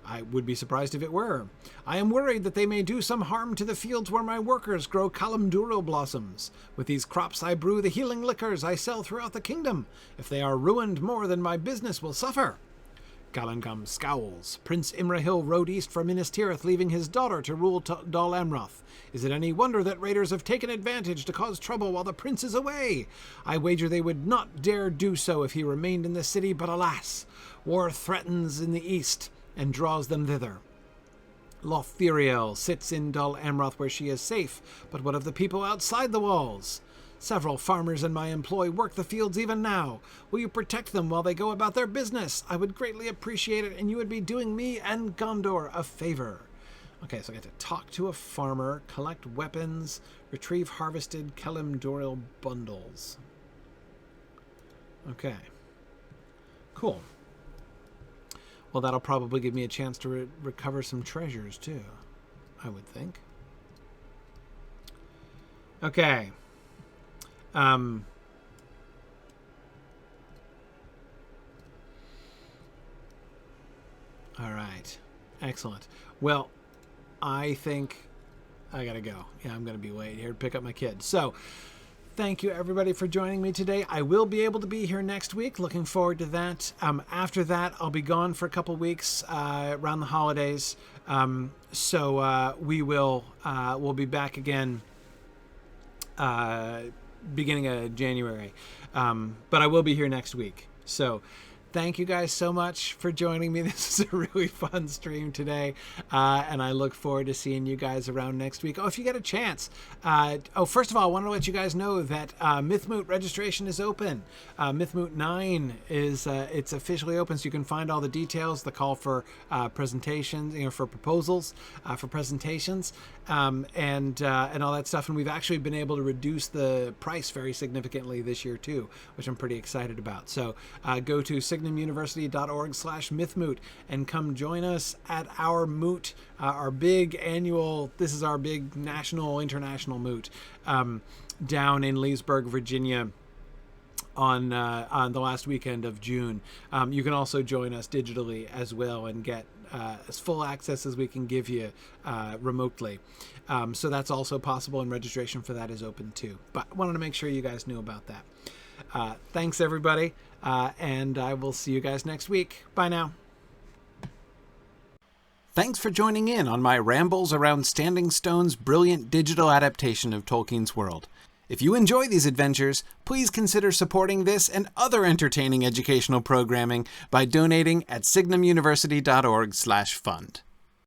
I would be surprised if it were. I am worried that they may do some harm to the fields where my workers grow Calamduro blossoms. With these crops I brew the healing liquors I sell throughout the kingdom. If they are ruined more than my business will suffer. Gallengum scowls. Prince Imrahil rode east for Minas Tirith, leaving his daughter to rule Dol Amroth. Is it any wonder that raiders have taken advantage to cause trouble while the prince is away? I wager they would not dare do so if he remained in the city, but alas, war threatens in the east and draws them thither. Lothgobel sits in Dol Amroth where she is safe, but what of the people outside the walls? Several farmers in my employ work the fields even now. Will you protect them while they go about their business? I would greatly appreciate it, and you would be doing me and Gondor a favor. Okay, so I get to talk to a farmer, collect weapons, retrieve harvested Kelimdoril bundles. Okay. Cool. Well, that'll probably give me a chance to recover some treasures, too, I would think. Okay. All right. Excellent. Well, I think I gotta go. Yeah, I'm gonna be late here to pick up my kid. So, thank you everybody for joining me today. I will be able to be here next week. Looking forward to that. After that, I'll be gone for a couple weeks around the holidays. So we'll be back again beginning of January. But I will be here next week. So thank you guys so much for joining me. This is a really fun stream today, and I look forward to seeing you guys around next week. Oh, if you get a chance. First of all, I want to let you guys know that Mythmoot registration is open. Mythmoot 9 is it's officially open, so you can find all the details, the call for presentations, for proposals, for presentations, and all that stuff. And we've actually been able to reduce the price very significantly this year too, which I'm pretty excited about. So go to signumuniversity.org/mythmoot and come join us at our moot, our big annual, this is our big national, international moot, down in Leesburg, Virginia on the last weekend of June. You can also join us digitally as well and get as full access as we can give you remotely. So that's also possible, and registration for that is open too. But I wanted to make sure you guys knew about that. Thanks, everybody, and I will see you guys next week. Bye now. Thanks for joining in on my rambles around Standing Stone's brilliant digital adaptation of Tolkien's world. If you enjoy these adventures, please consider supporting this and other entertaining educational programming by donating at signumuniversity.org/fund.